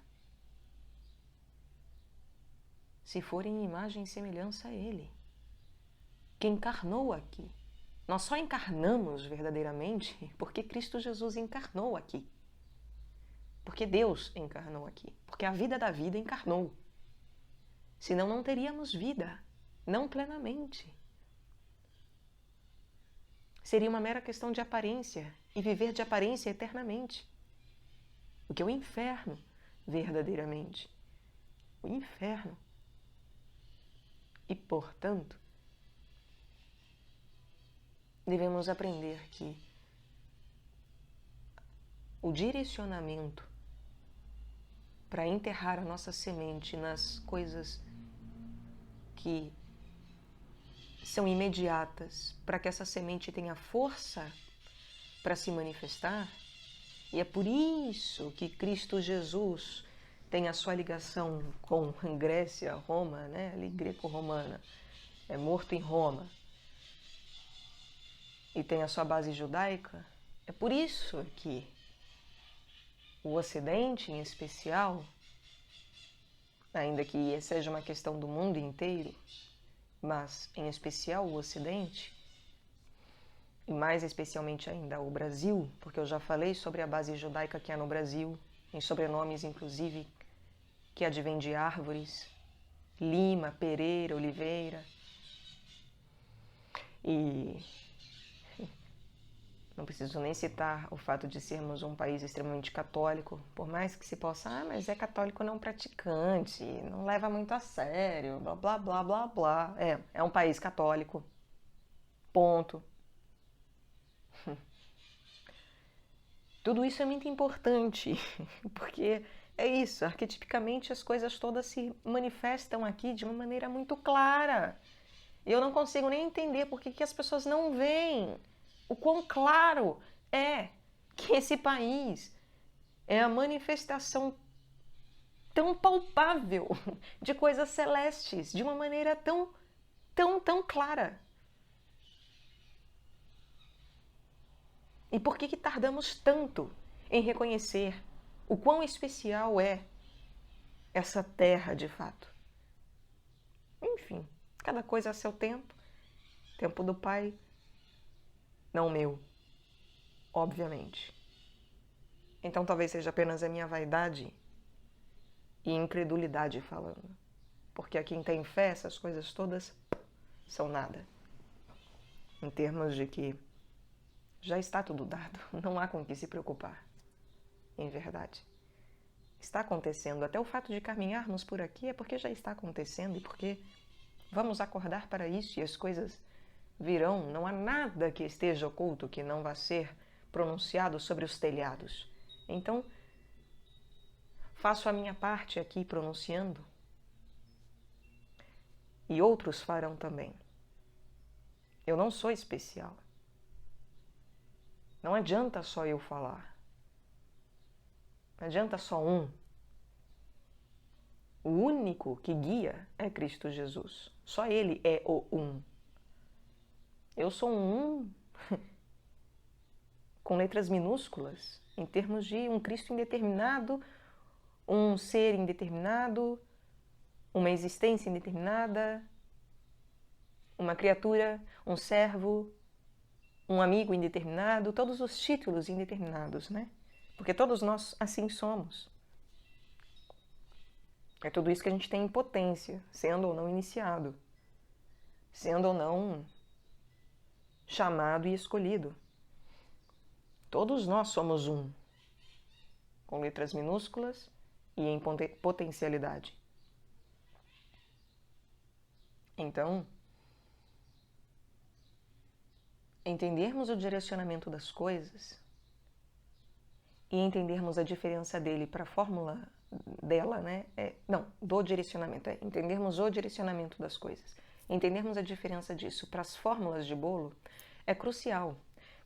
se for em imagem e semelhança a Ele, que encarnou aqui. Nós só encarnamos verdadeiramente porque Cristo Jesus encarnou aqui. Porque Deus encarnou aqui. Porque a vida da vida encarnou. senão não teríamos vida, não plenamente. Seria uma mera questão de aparência e viver de aparência eternamente. O que é o inferno, verdadeiramente. O inferno. E, portanto, devemos aprender que o direcionamento para enterrar a nossa semente nas coisas que são imediatas, para que essa semente tenha força para se manifestar, e é por isso que Cristo Jesus tem a sua ligação com Grécia, Roma, né? Ali greco-romana, é morto em Roma, e tem a sua base judaica. É por isso que o Ocidente, em especial, ainda que seja uma questão do mundo inteiro, mas em especial o Ocidente, e mais especialmente ainda o Brasil, porque eu já falei sobre a base judaica que há no Brasil, em sobrenomes inclusive que advêm de árvores, Lima, Pereira, Oliveira, e não preciso nem citar o fato de sermos um país extremamente católico, por mais que se possa, mas é católico não praticante, não leva muito a sério, blá, blá, blá, blá, blá. É um país católico, ponto. Tudo isso é muito importante, porque é isso, arquetipicamente as coisas todas se manifestam aqui de uma maneira muito clara. Eu não consigo nem entender por que as pessoas não veem o quão claro é que esse país é a manifestação tão palpável de coisas celestes, de uma maneira tão clara. E por que tardamos tanto em reconhecer o quão especial é essa terra de fato? Enfim, cada coisa a seu tempo, tempo do Pai, não o meu, obviamente. Então talvez seja apenas a minha vaidade e incredulidade falando. Porque a quem tem fé, essas coisas todas são nada. Em termos de que já está tudo dado, não há com o que se preocupar. Em verdade. Está acontecendo. Até o fato de caminharmos por aqui é porque já está acontecendo e porque vamos acordar para isso e as coisas virão. Não há nada que esteja oculto que não vá ser pronunciado sobre os telhados. Então, faço a minha parte aqui pronunciando e outros farão também. Eu não sou especial. Não adianta só eu falar. Não adianta só um. O único que guia é Cristo Jesus. Só Ele é o um. Eu sou um com letras minúsculas, em termos de um Cristo indeterminado, um ser indeterminado, uma existência indeterminada, uma criatura, um servo, um amigo indeterminado, todos os títulos indeterminados, né? Porque todos nós assim somos. É tudo isso que a gente tem em potência, sendo ou não iniciado, sendo ou não chamado e escolhido. Todos nós somos um, com letras minúsculas e em potencialidade. Então, entendermos o direcionamento das coisas e entendermos a diferença dele para a fórmula dela, né? Do direcionamento. Entendermos o direcionamento das coisas. Entendermos a diferença disso para as fórmulas de bolo é crucial.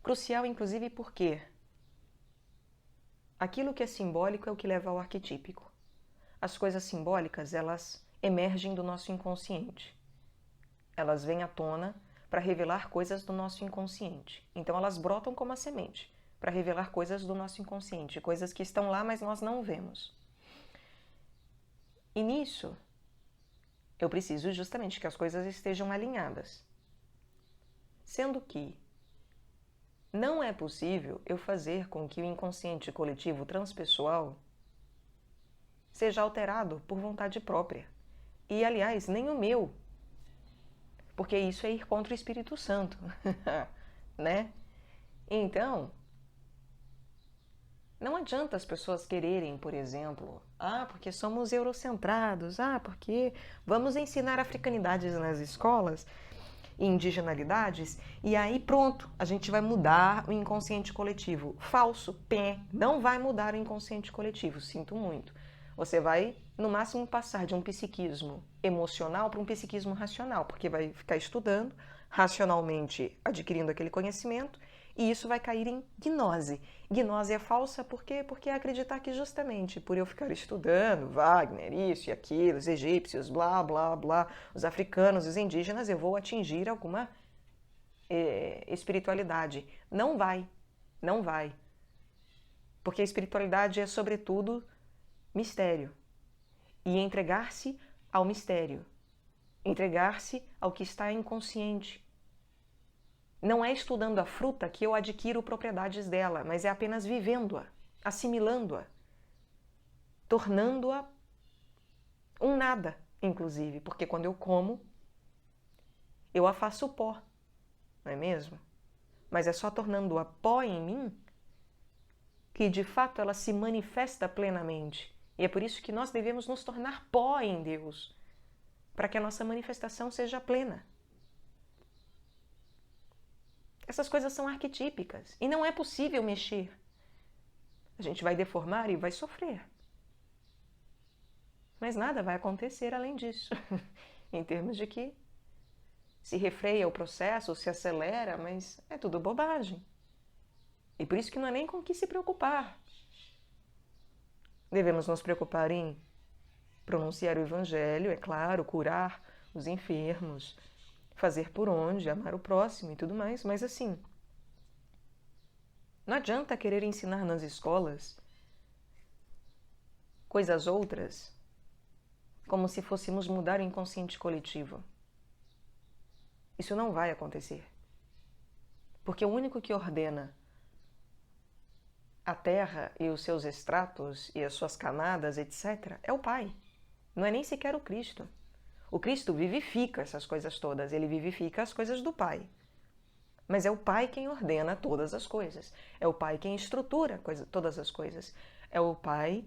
Crucial, inclusive, porque aquilo que é simbólico é o que leva ao arquetípico. As coisas simbólicas, elas emergem do nosso inconsciente. Elas vêm à tona para revelar coisas do nosso inconsciente. Então elas brotam como a semente, para revelar coisas do nosso inconsciente, coisas que estão lá, mas nós não vemos. E nisso, eu preciso justamente que as coisas estejam alinhadas. Sendo que não é possível eu fazer com que o inconsciente coletivo transpessoal seja alterado por vontade própria. e, aliás, nem o meu, porque isso é ir contra o Espírito Santo, né? Então, não adianta as pessoas quererem, por exemplo, porque somos eurocentrados, porque vamos ensinar africanidades nas escolas, e indigenalidades, e aí pronto, a gente vai mudar o inconsciente coletivo. Falso, não vai mudar o inconsciente coletivo, sinto muito. Você vai, no máximo, passar de um psiquismo emocional para um psiquismo racional, porque vai ficar estudando, racionalmente adquirindo aquele conhecimento, e isso vai cair em gnose. Gnose é falsa por quê? Porque é acreditar que justamente por eu ficar estudando Wagner, isso e aquilo, os egípcios, blá, blá, blá, os africanos, os indígenas, eu vou atingir alguma espiritualidade. Não vai, não vai. Porque a espiritualidade é, sobretudo, mistério. E entregar-se ao mistério. Entregar-se ao que está inconsciente. Não é estudando a fruta que eu adquiro propriedades dela, mas é apenas vivendo-a, assimilando-a, tornando-a um nada, inclusive, porque quando eu como, eu a faço pó, não é mesmo? Mas é só tornando-a pó em mim que, de fato, ela se manifesta plenamente. E é por isso que nós devemos nos tornar pó em Deus, para que a nossa manifestação seja plena. Essas coisas são arquetípicas e não é possível mexer. A gente vai deformar e vai sofrer. Mas nada vai acontecer além disso, em termos de que se refreia o processo, se acelera, mas é tudo bobagem. E por isso que não é nem com o que se preocupar. Devemos nos preocupar em pronunciar o Evangelho, é claro, curar os enfermos, fazer por onde, amar o próximo e tudo mais, mas assim, não adianta querer ensinar nas escolas coisas outras como se fôssemos mudar o inconsciente coletivo. Isso não vai acontecer. Porque o único que ordena a Terra e os seus estratos e as suas camadas, etc., é o Pai. Não é nem sequer o Cristo. O Cristo vivifica essas coisas todas, ele vivifica as coisas do Pai. Mas é o Pai quem ordena todas as coisas. É o Pai quem estrutura todas as coisas. É o Pai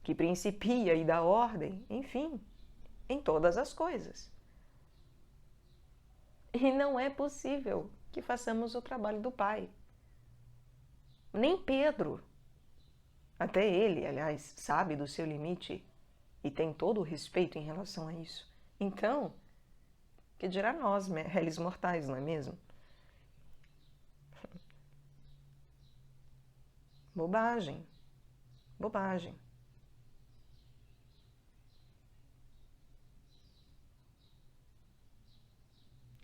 que principia e dá ordem, enfim, em todas as coisas. E não é possível que façamos o trabalho do Pai. Nem Pedro, até ele, aliás, sabe do seu limite e tem todo o respeito em relação a isso. Então, que dirá nós, réis mortais, não é mesmo? Bobagem. Bobagem.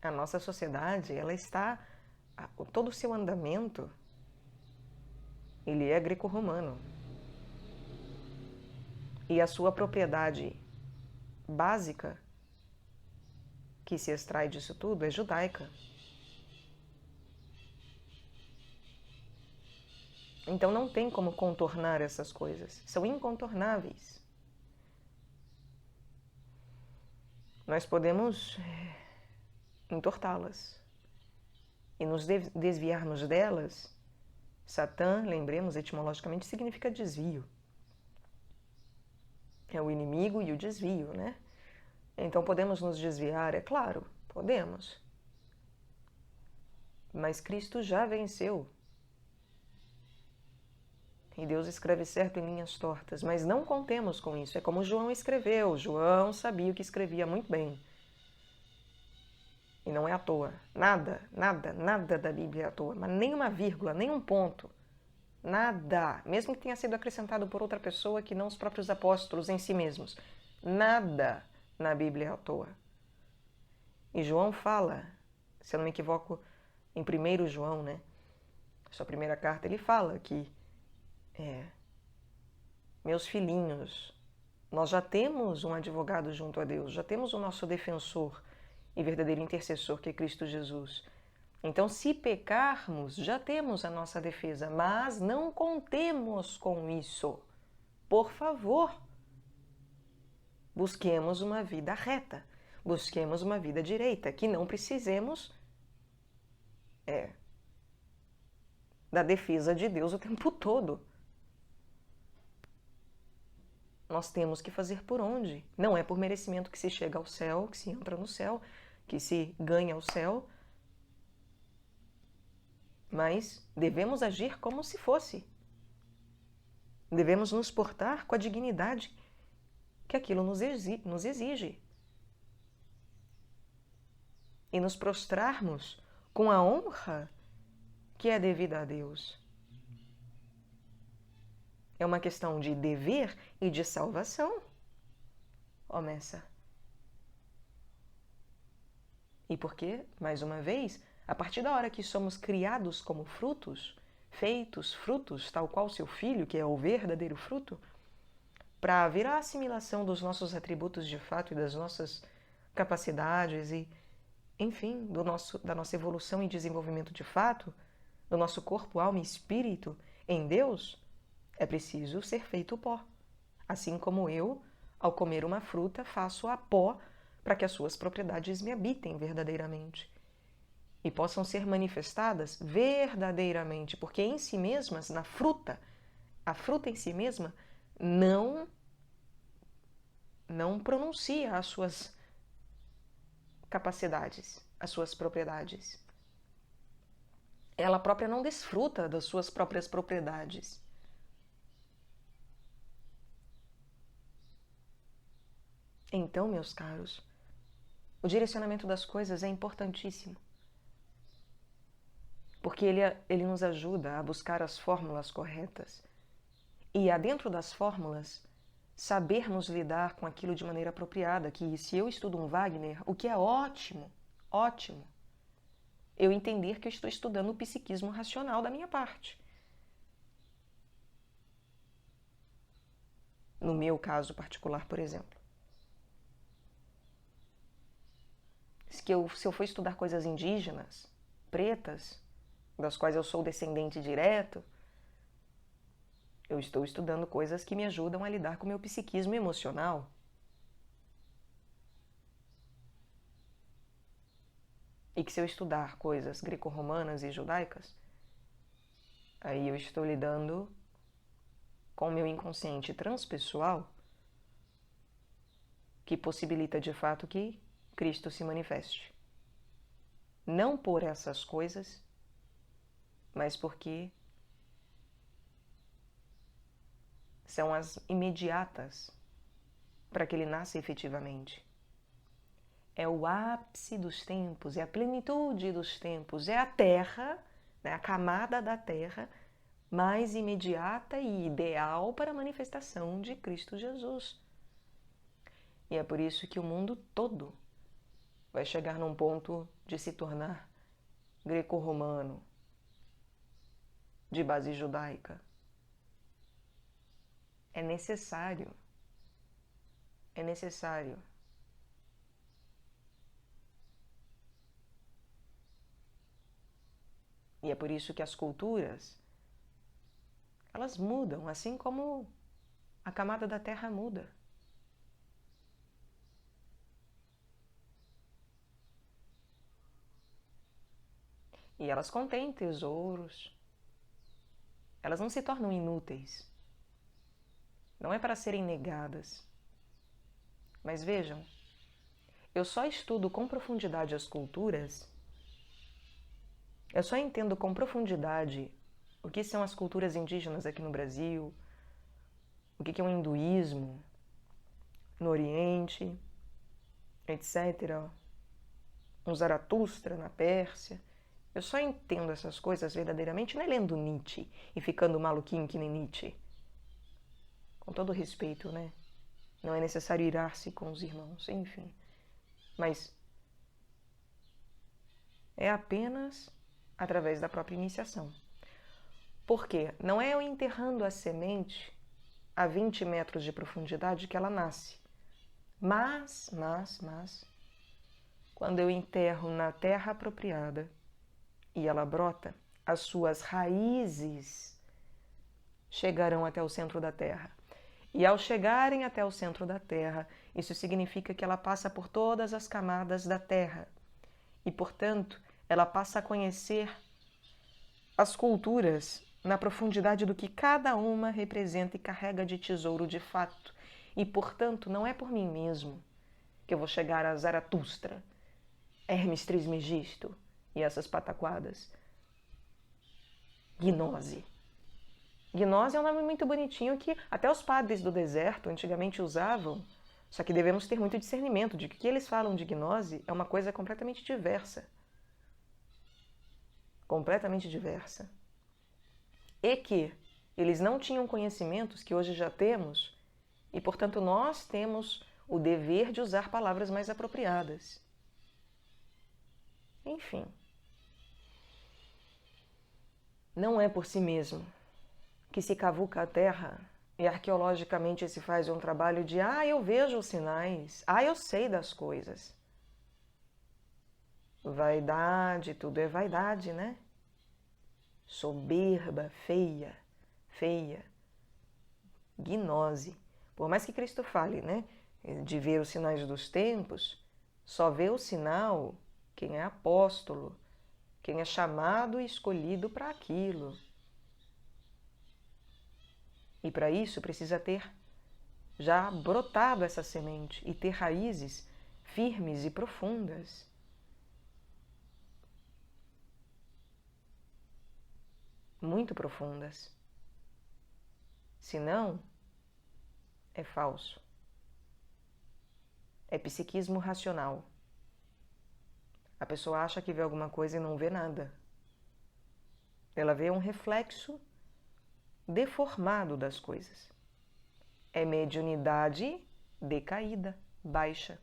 A nossa sociedade, ela está, todo o seu andamento, ele é greco-romano. E a sua propriedade básica, que se extrai disso tudo, é judaica. Então não tem como contornar essas coisas. São incontornáveis. Nós podemos entortá-las e nos desviarmos delas. Satã, lembremos, etimologicamente significa desvio. É o inimigo e o desvio, né? Então podemos nos desviar, é claro, podemos. Mas Cristo já venceu. E Deus escreve certo em linhas tortas, mas não contemos com isso. É como João escreveu. João sabia o que escrevia muito bem. E não é à toa. Nada, nada, nada da Bíblia é à toa. Mas nem uma vírgula, nem um ponto. Nada. Mesmo que tenha sido acrescentado por outra pessoa que não os próprios apóstolos em si mesmos. Nada na Bíblia é à toa. E João fala, se eu não me equivoco, em 1 João, né? Sua primeira carta, ele fala que meus filhinhos, nós já temos um advogado junto a Deus, já temos o nosso defensor e verdadeiro intercessor, que é Cristo Jesus. Então, se pecarmos, já temos a nossa defesa, mas não contemos com isso. Por favor, busquemos uma vida reta, busquemos uma vida direita, que não precisemos da defesa de Deus o tempo todo. Nós temos que fazer por onde? Não é por merecimento que se chega ao céu, que se entra no céu, que se ganha o céu, mas devemos agir como se fosse. Devemos nos portar com a dignidade que aquilo nos exige. E nos prostrarmos com a honra que é devida a Deus. É uma questão de dever e de salvação. Começa. E porque, mais uma vez, a partir da hora que somos criados como frutos, feitos frutos, tal qual seu filho, que é o verdadeiro fruto, para haver a assimilação dos nossos atributos de fato e das nossas capacidades e, enfim, da nossa evolução e desenvolvimento de fato, do nosso corpo, alma e espírito em Deus, é preciso ser feito pó. Assim como eu, ao comer uma fruta, faço a pó para que as suas propriedades me habitem verdadeiramente e possam ser manifestadas verdadeiramente, porque em si mesmas, a fruta em si mesma não pronuncia as suas capacidades, as suas propriedades. Ela própria não desfruta das suas próprias propriedades. Então, meus caros, o direcionamento das coisas é importantíssimo, porque ele nos ajuda a buscar as fórmulas corretas e, dentro das fórmulas, sabermos lidar com aquilo de maneira apropriada, que se eu estudo um Wagner, o que é ótimo, eu entender que eu estou estudando o psiquismo racional da minha parte. No meu caso particular, por exemplo. Se eu for estudar coisas indígenas, pretas, das quais eu sou descendente direto, eu estou estudando coisas que me ajudam a lidar com o meu psiquismo emocional. E que se eu estudar coisas greco-romanas e judaicas, aí eu estou lidando com o meu inconsciente transpessoal, que possibilita de fato que Cristo se manifeste. Não por essas coisas, mas porque são as imediatas para que ele nasça efetivamente. É o ápice dos tempos, é a plenitude dos tempos, é a terra, né, a camada da terra mais imediata e ideal para a manifestação de Cristo Jesus. E é por isso que o mundo todo vai chegar num ponto de se tornar greco-romano, de base judaica. É necessário. É necessário. E é por isso que as culturas, elas mudam, assim como a camada da terra muda. E elas contêm tesouros. Elas não se tornam inúteis. Não é para serem negadas. Mas vejam, eu só estudo com profundidade as culturas, eu só entendo com profundidade o que são as culturas indígenas aqui no Brasil, o que é o hinduísmo no Oriente, etc. Um Zaratustra na Pérsia. Eu só entendo essas coisas verdadeiramente não é lendo Nietzsche e ficando maluquinho que nem Nietzsche. Com todo respeito, né? Não é necessário irar-se com os irmãos, enfim. Mas é apenas através da própria iniciação. Por quê? Não é eu enterrando a semente a 20 metros de profundidade que ela nasce. Mas, quando eu enterro na terra apropriada e ela brota, as suas raízes chegarão até o centro da terra. E ao chegarem até o centro da Terra, isso significa que ela passa por todas as camadas da Terra. E, portanto, ela passa a conhecer as culturas na profundidade do que cada uma representa e carrega de tesouro de fato. E, portanto, não é por mim mesmo que eu vou chegar a Zaratustra, Hermes Trismegisto e essas pataquadas. Gnose. Gnose é um nome muito bonitinho que até os padres do deserto antigamente usavam, só que devemos ter muito discernimento de que o que eles falam de gnose é uma coisa completamente diversa. Completamente diversa. E que eles não tinham conhecimentos que hoje já temos, e portanto nós temos o dever de usar palavras mais apropriadas. Enfim. Não é por si mesmo que se cavuca a terra e arqueologicamente se faz um trabalho de eu vejo os sinais, eu sei das coisas. Vaidade, tudo é vaidade, né? Soberba, feia, feia. Gnose. Por mais que Cristo fale, né, de ver os sinais dos tempos, só vê o sinal quem é apóstolo, quem é chamado e escolhido para aquilo. E para isso precisa ter já brotado essa semente e ter raízes firmes e profundas. Muito profundas. Senão, é falso. É psiquismo racional. A pessoa acha que vê alguma coisa e não vê nada. Ela vê um reflexo deformado das coisas. É mediunidade decaída, baixa.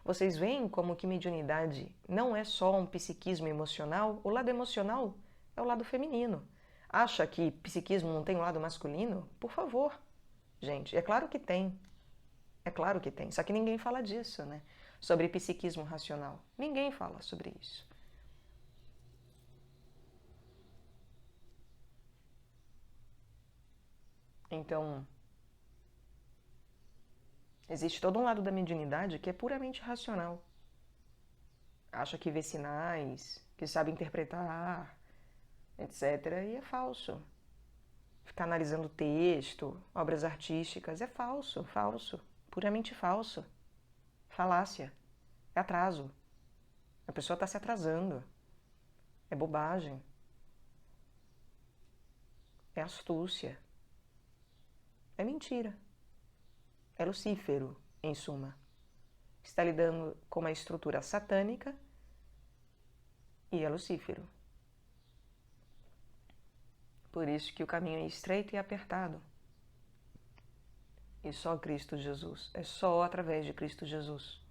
Vocês veem como que mediunidade não é só um psiquismo emocional? O lado emocional é o lado feminino. Acha que psiquismo não tem um lado masculino? Por favor, gente, é claro que tem. É claro que tem, só que ninguém fala disso, né? Sobre psiquismo racional. Ninguém fala sobre isso. Então, existe todo um lado da mediunidade que é puramente racional. Acha que vê sinais, que sabe interpretar, etc. E é falso. Ficar analisando texto, obras artísticas, é falso, falso, puramente falso. Falácia, é atraso. A pessoa está se atrasando. É bobagem. É astúcia. É mentira. É Lucífero, em suma. Está lidando com uma estrutura satânica e é Lucífero. Por isso que o caminho é estreito e apertado. E só Cristo Jesus. É só através de Cristo Jesus.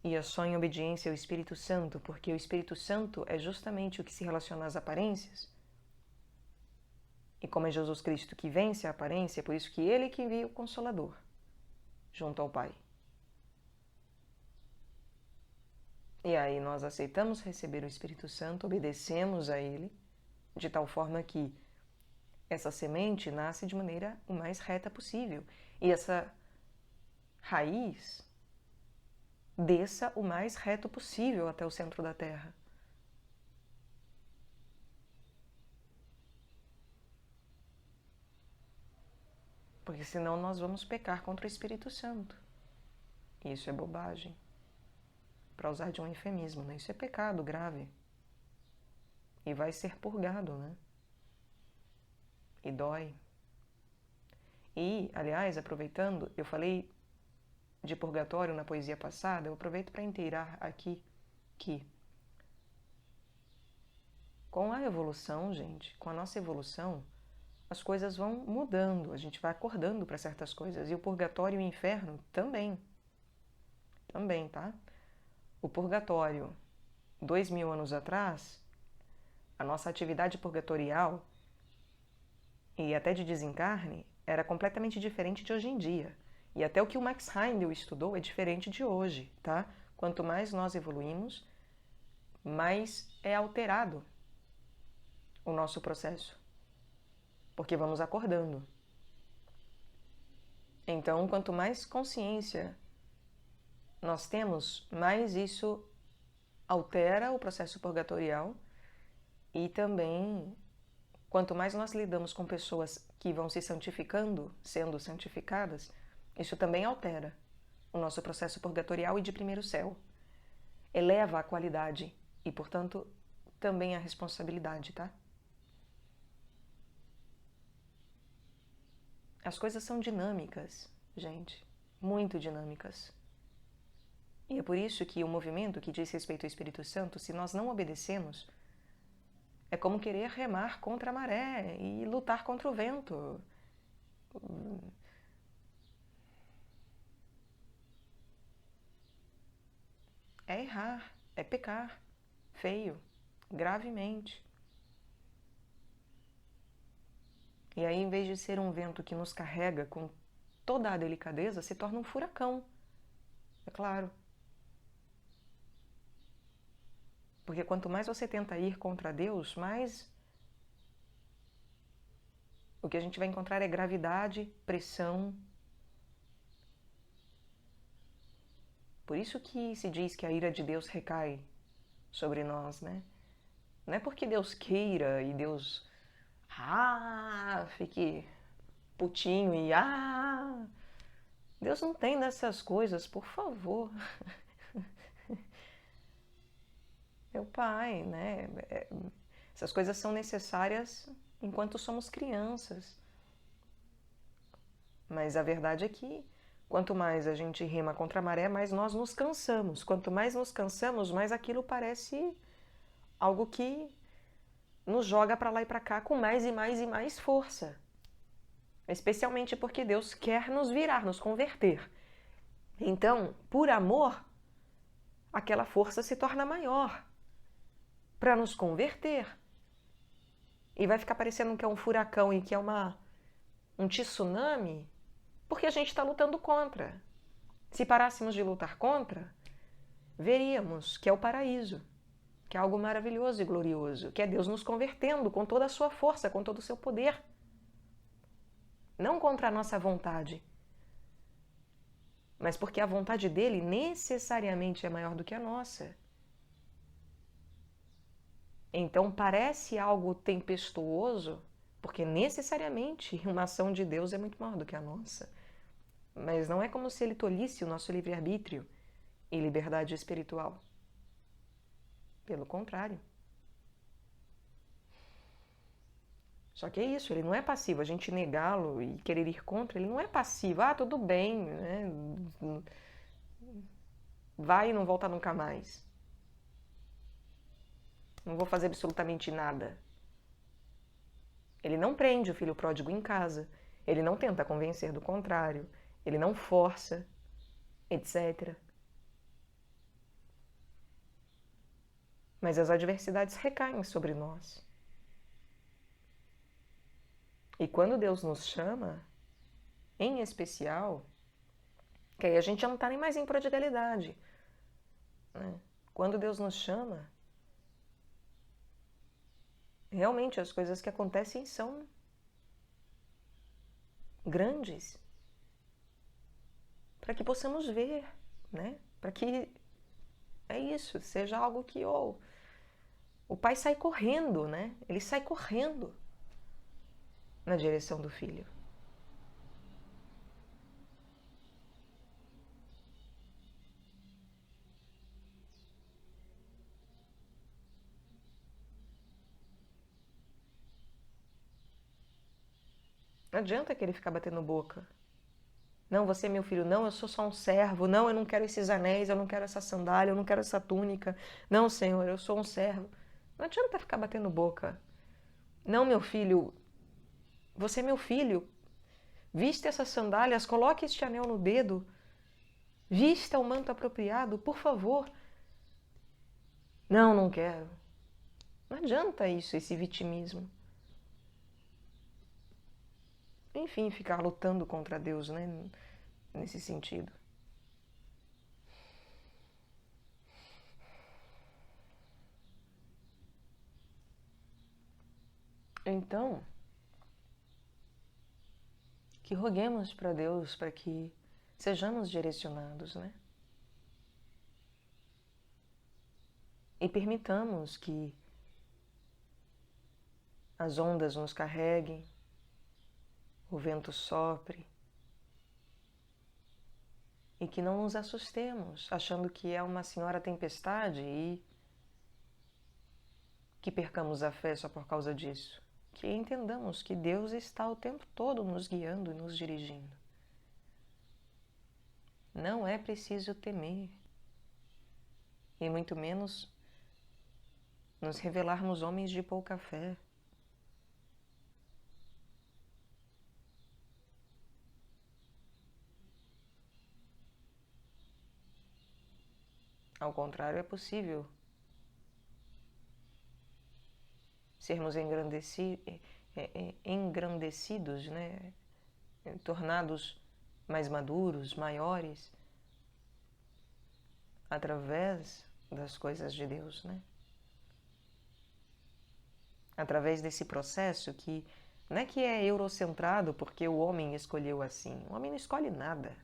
E é só em obediência ao Espírito Santo, porque o Espírito Santo é justamente o que se relaciona às aparências. E como é Jesus Cristo que vence a aparência, é por isso que Ele que envia o Consolador junto ao Pai. E aí nós aceitamos receber o Espírito Santo, obedecemos a Ele, de tal forma que essa semente nasce de maneira o mais reta possível. E essa raiz desça o mais reto possível até o centro da Terra. Porque senão nós vamos pecar contra o Espírito Santo. E isso é bobagem. Para usar de um eufemismo, né? Isso é pecado grave. E vai ser purgado, né? E dói. E, aliás, aproveitando, eu falei de purgatório na poesia passada, eu aproveito para inteirar aqui que com a evolução, gente, com a nossa evolução, as coisas vão mudando, a gente vai acordando para certas coisas. E o purgatório e o inferno também. Também, tá? O purgatório, 2000 anos atrás, a nossa atividade purgatorial e até de desencarne era completamente diferente de hoje em dia. E até o que o Max Heindel estudou é diferente de hoje, tá? Quanto mais nós evoluímos, mais é alterado o nosso processo. porque vamos acordando. Então, quanto mais consciência nós temos, mais isso altera o processo purgatorial e também, quanto mais nós lidamos com pessoas que vão se santificando, sendo santificadas, isso também altera o nosso processo purgatorial e de primeiro céu. Eleva a qualidade e, portanto, também a responsabilidade, tá? As coisas são dinâmicas, gente, muito dinâmicas. E é por isso que o movimento que diz respeito ao Espírito Santo, se nós não obedecemos, é como querer remar contra a maré e lutar contra o vento. É errar, é pecar, feio, gravemente. E aí, em vez de ser um vento que nos carrega com toda a delicadeza, se torna um furacão. É claro. Porque quanto mais você tenta ir contra Deus, mais o que a gente vai encontrar é gravidade, pressão. Por isso que se diz que a ira de Deus recai sobre nós, né? Não é porque Deus queira e Deus fique putinho e Deus não tem dessas coisas, por favor. Meu Pai, né? Essas coisas são necessárias enquanto somos crianças. Mas a verdade é que quanto mais a gente rema contra a maré, mais nós nos cansamos. Quanto mais nos cansamos, mais aquilo parece algo que nos joga para lá e para cá com mais e mais e mais força. Especialmente porque Deus quer nos virar, nos converter. Então, por amor, aquela força se torna maior para nos converter. E vai ficar parecendo que é um furacão e que é um tsunami, porque a gente está lutando contra. Se parássemos de lutar contra, veríamos que é o paraíso, que é algo maravilhoso e glorioso, que é Deus nos convertendo com toda a sua força, com todo o seu poder. Não contra a nossa vontade, mas porque a vontade dele necessariamente é maior do que a nossa. Então parece algo tempestuoso, porque necessariamente uma ação de Deus é muito maior do que a nossa. Mas não é como se ele tolhisse o nosso livre-arbítrio e liberdade espiritual. Pelo contrário. Só que é isso, ele não é passivo. A gente negá-lo e querer ir contra, ele não é passivo. Tudo bem, né? Vai e não volta nunca mais. Não vou fazer absolutamente nada. Ele não prende o filho pródigo em casa. Ele não tenta convencer do contrário. Ele não força, etc. Mas as adversidades recaem sobre nós. E quando Deus nos chama, em especial, que aí a gente já não está nem mais em prodigalidade, né? Quando Deus nos chama, realmente as coisas que acontecem são grandes, para que possamos ver, né? Para que é isso, seja algo que o pai sai correndo, né? Ele sai correndo na direção do filho. Não adianta querer ficar batendo boca. Não, você é meu filho. Não, eu sou só um servo. Não, eu não quero esses anéis, eu não quero essa sandália, eu não quero essa túnica. Não, Senhor, eu sou um servo. Não adianta ficar batendo boca. Não, meu filho, você é meu filho. Vista essas sandálias, coloque este anel no dedo. Vista o manto apropriado, por favor. Não, não quero. Não adianta isso, esse vitimismo. Enfim, ficar lutando contra Deus, né? Nesse sentido. Então, que roguemos para Deus para que sejamos direcionados, né? E permitamos que as ondas nos carreguem, o vento sopre, e que não nos assustemos, achando que é uma senhora tempestade e que percamos a fé só por causa disso. Que entendamos que Deus está o tempo todo nos guiando e nos dirigindo. Não é preciso temer, e muito menos nos revelarmos homens de pouca fé. Ao contrário, é possível sermos engrandecidos, né? Tornados mais maduros, maiores, através das coisas de Deus, né? Através desse processo que não é que é eurocentrado porque o homem escolheu assim. O homem não escolhe nada.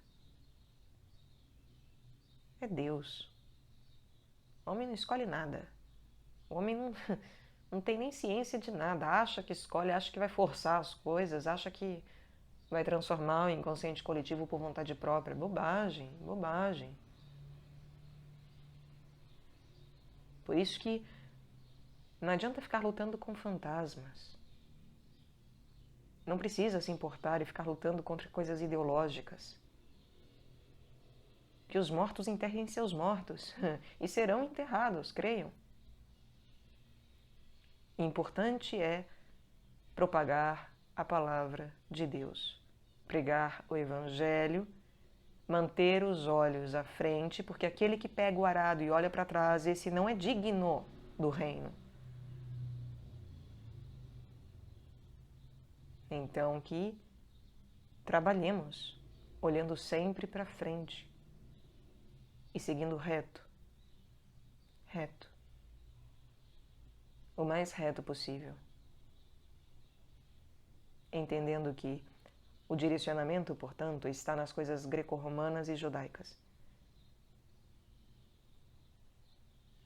É Deus. O homem não escolhe nada. O homem não tem nem ciência de nada. Acha que escolhe, acha que vai forçar as coisas, acha que vai transformar o inconsciente coletivo por vontade própria. Bobagem, bobagem. Por isso que não adianta ficar lutando com fantasmas. Não precisa se importar e ficar lutando contra coisas ideológicas. Que os mortos enterrem seus mortos e serão enterrados, creiam. O importante é propagar a palavra de Deus, pregar o Evangelho, manter os olhos à frente, porque aquele que pega o arado e olha para trás, esse não é digno do reino. Então que trabalhemos, olhando sempre para frente e seguindo reto, reto, o mais reto possível, entendendo que o direcionamento, portanto, está nas coisas greco-romanas e judaicas.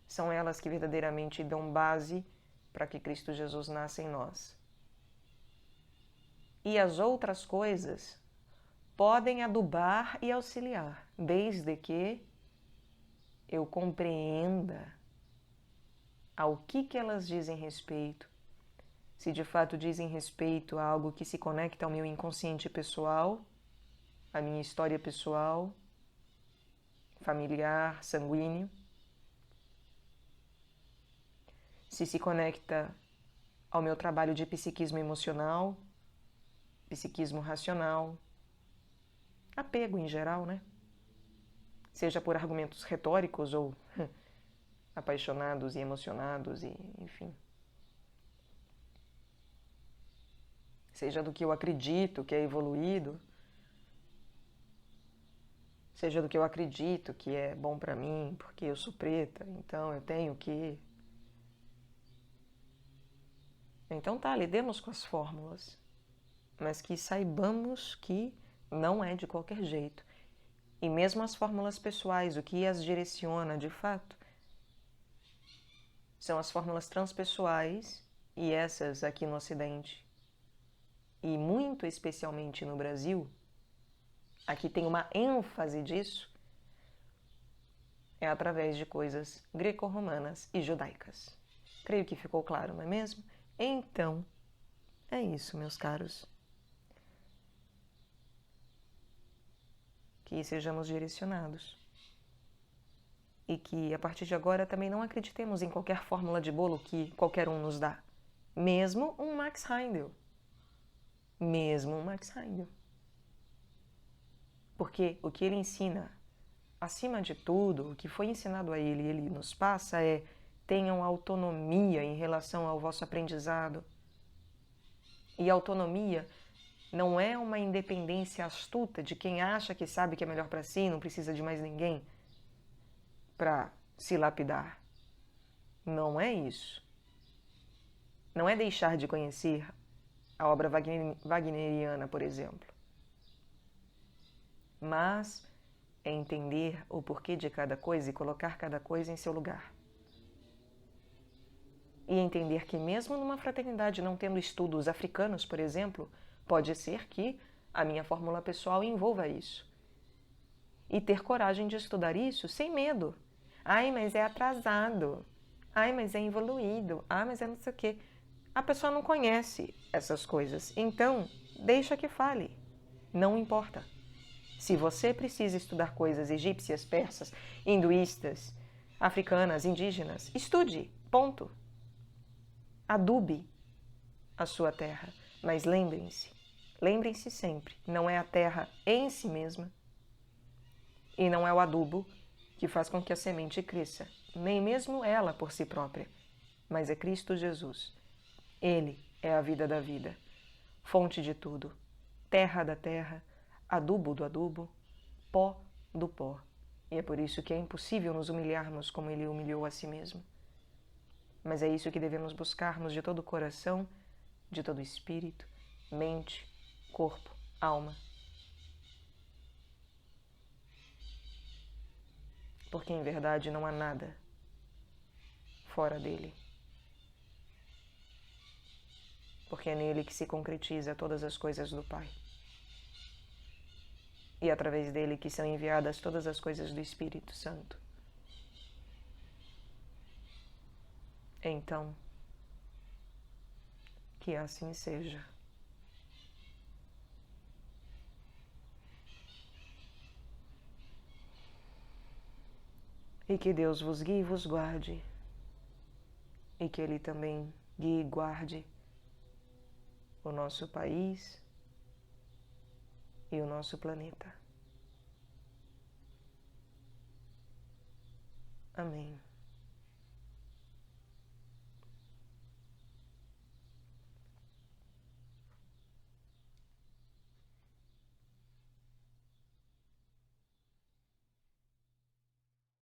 São elas que verdadeiramente dão base para que Cristo Jesus nasça em nós. E as outras coisas podem adubar e auxiliar, desde que eu compreenda ao que elas dizem respeito, se de fato dizem respeito a algo que se conecta ao meu inconsciente pessoal, à minha história pessoal, familiar, sanguíneo, se conecta ao meu trabalho de psiquismo emocional, psiquismo racional, apego em geral, né? Seja por argumentos retóricos ou apaixonados e emocionados, e enfim. Seja do que eu acredito que é evoluído, seja do que eu acredito que é bom para mim, porque eu sou preta, então eu tenho que... Então tá, lidemos com as fórmulas, mas que saibamos que não é de qualquer jeito. E mesmo as fórmulas pessoais, o que as direciona de fato, são as fórmulas transpessoais, e essas aqui no Ocidente, e muito especialmente no Brasil, aqui tem uma ênfase disso, é através de coisas greco-romanas e judaicas. Creio que ficou claro, não é mesmo? Então, é isso, meus caros. Que sejamos direcionados. E que, a partir de agora, também não acreditemos em qualquer fórmula de bolo que qualquer um nos dá. Mesmo um Max Heindel. Mesmo um Max Heindel. Porque o que ele ensina, acima de tudo, o que foi ensinado a ele e ele nos passa é: tenham autonomia em relação ao vosso aprendizado. E autonomia não é uma independência astuta de quem acha que sabe que é melhor para si, não precisa de mais ninguém para se lapidar. Não é isso. Não é deixar de conhecer a obra wagneriana, por exemplo. mas é entender o porquê de cada coisa e colocar cada coisa em seu lugar. E entender que mesmo numa fraternidade não tendo estudos africanos, por exemplo, pode ser que a minha fórmula pessoal envolva isso. E ter coragem de estudar isso sem medo. Ai, mas é atrasado. Ai, mas é evoluído. Ah, mas é não sei o quê. A pessoa não conhece essas coisas. Então, deixa que fale. Não importa. Se você precisa estudar coisas egípcias, persas, hinduístas, africanas, indígenas, estude. Ponto. Adube a sua terra. Mas lembrem-se sempre, não é a terra em si mesma e não é o adubo que faz com que a semente cresça, nem mesmo ela por si própria, mas é Cristo Jesus. Ele é a vida da vida, fonte de tudo, terra da terra, adubo do adubo, pó do pó. E é por isso que é impossível nos humilharmos como ele humilhou a si mesmo. Mas é isso que devemos buscarmos de todo o coração, de todo o espírito, mente, corpo, alma. Porque em verdade não há nada fora dele. Porque é nele que se concretiza todas as coisas do Pai. E através dele que são enviadas todas as coisas do Espírito Santo. Então, que assim seja. E que Deus vos guie e vos guarde. E que Ele também guie e guarde o nosso país e o nosso planeta. Amém.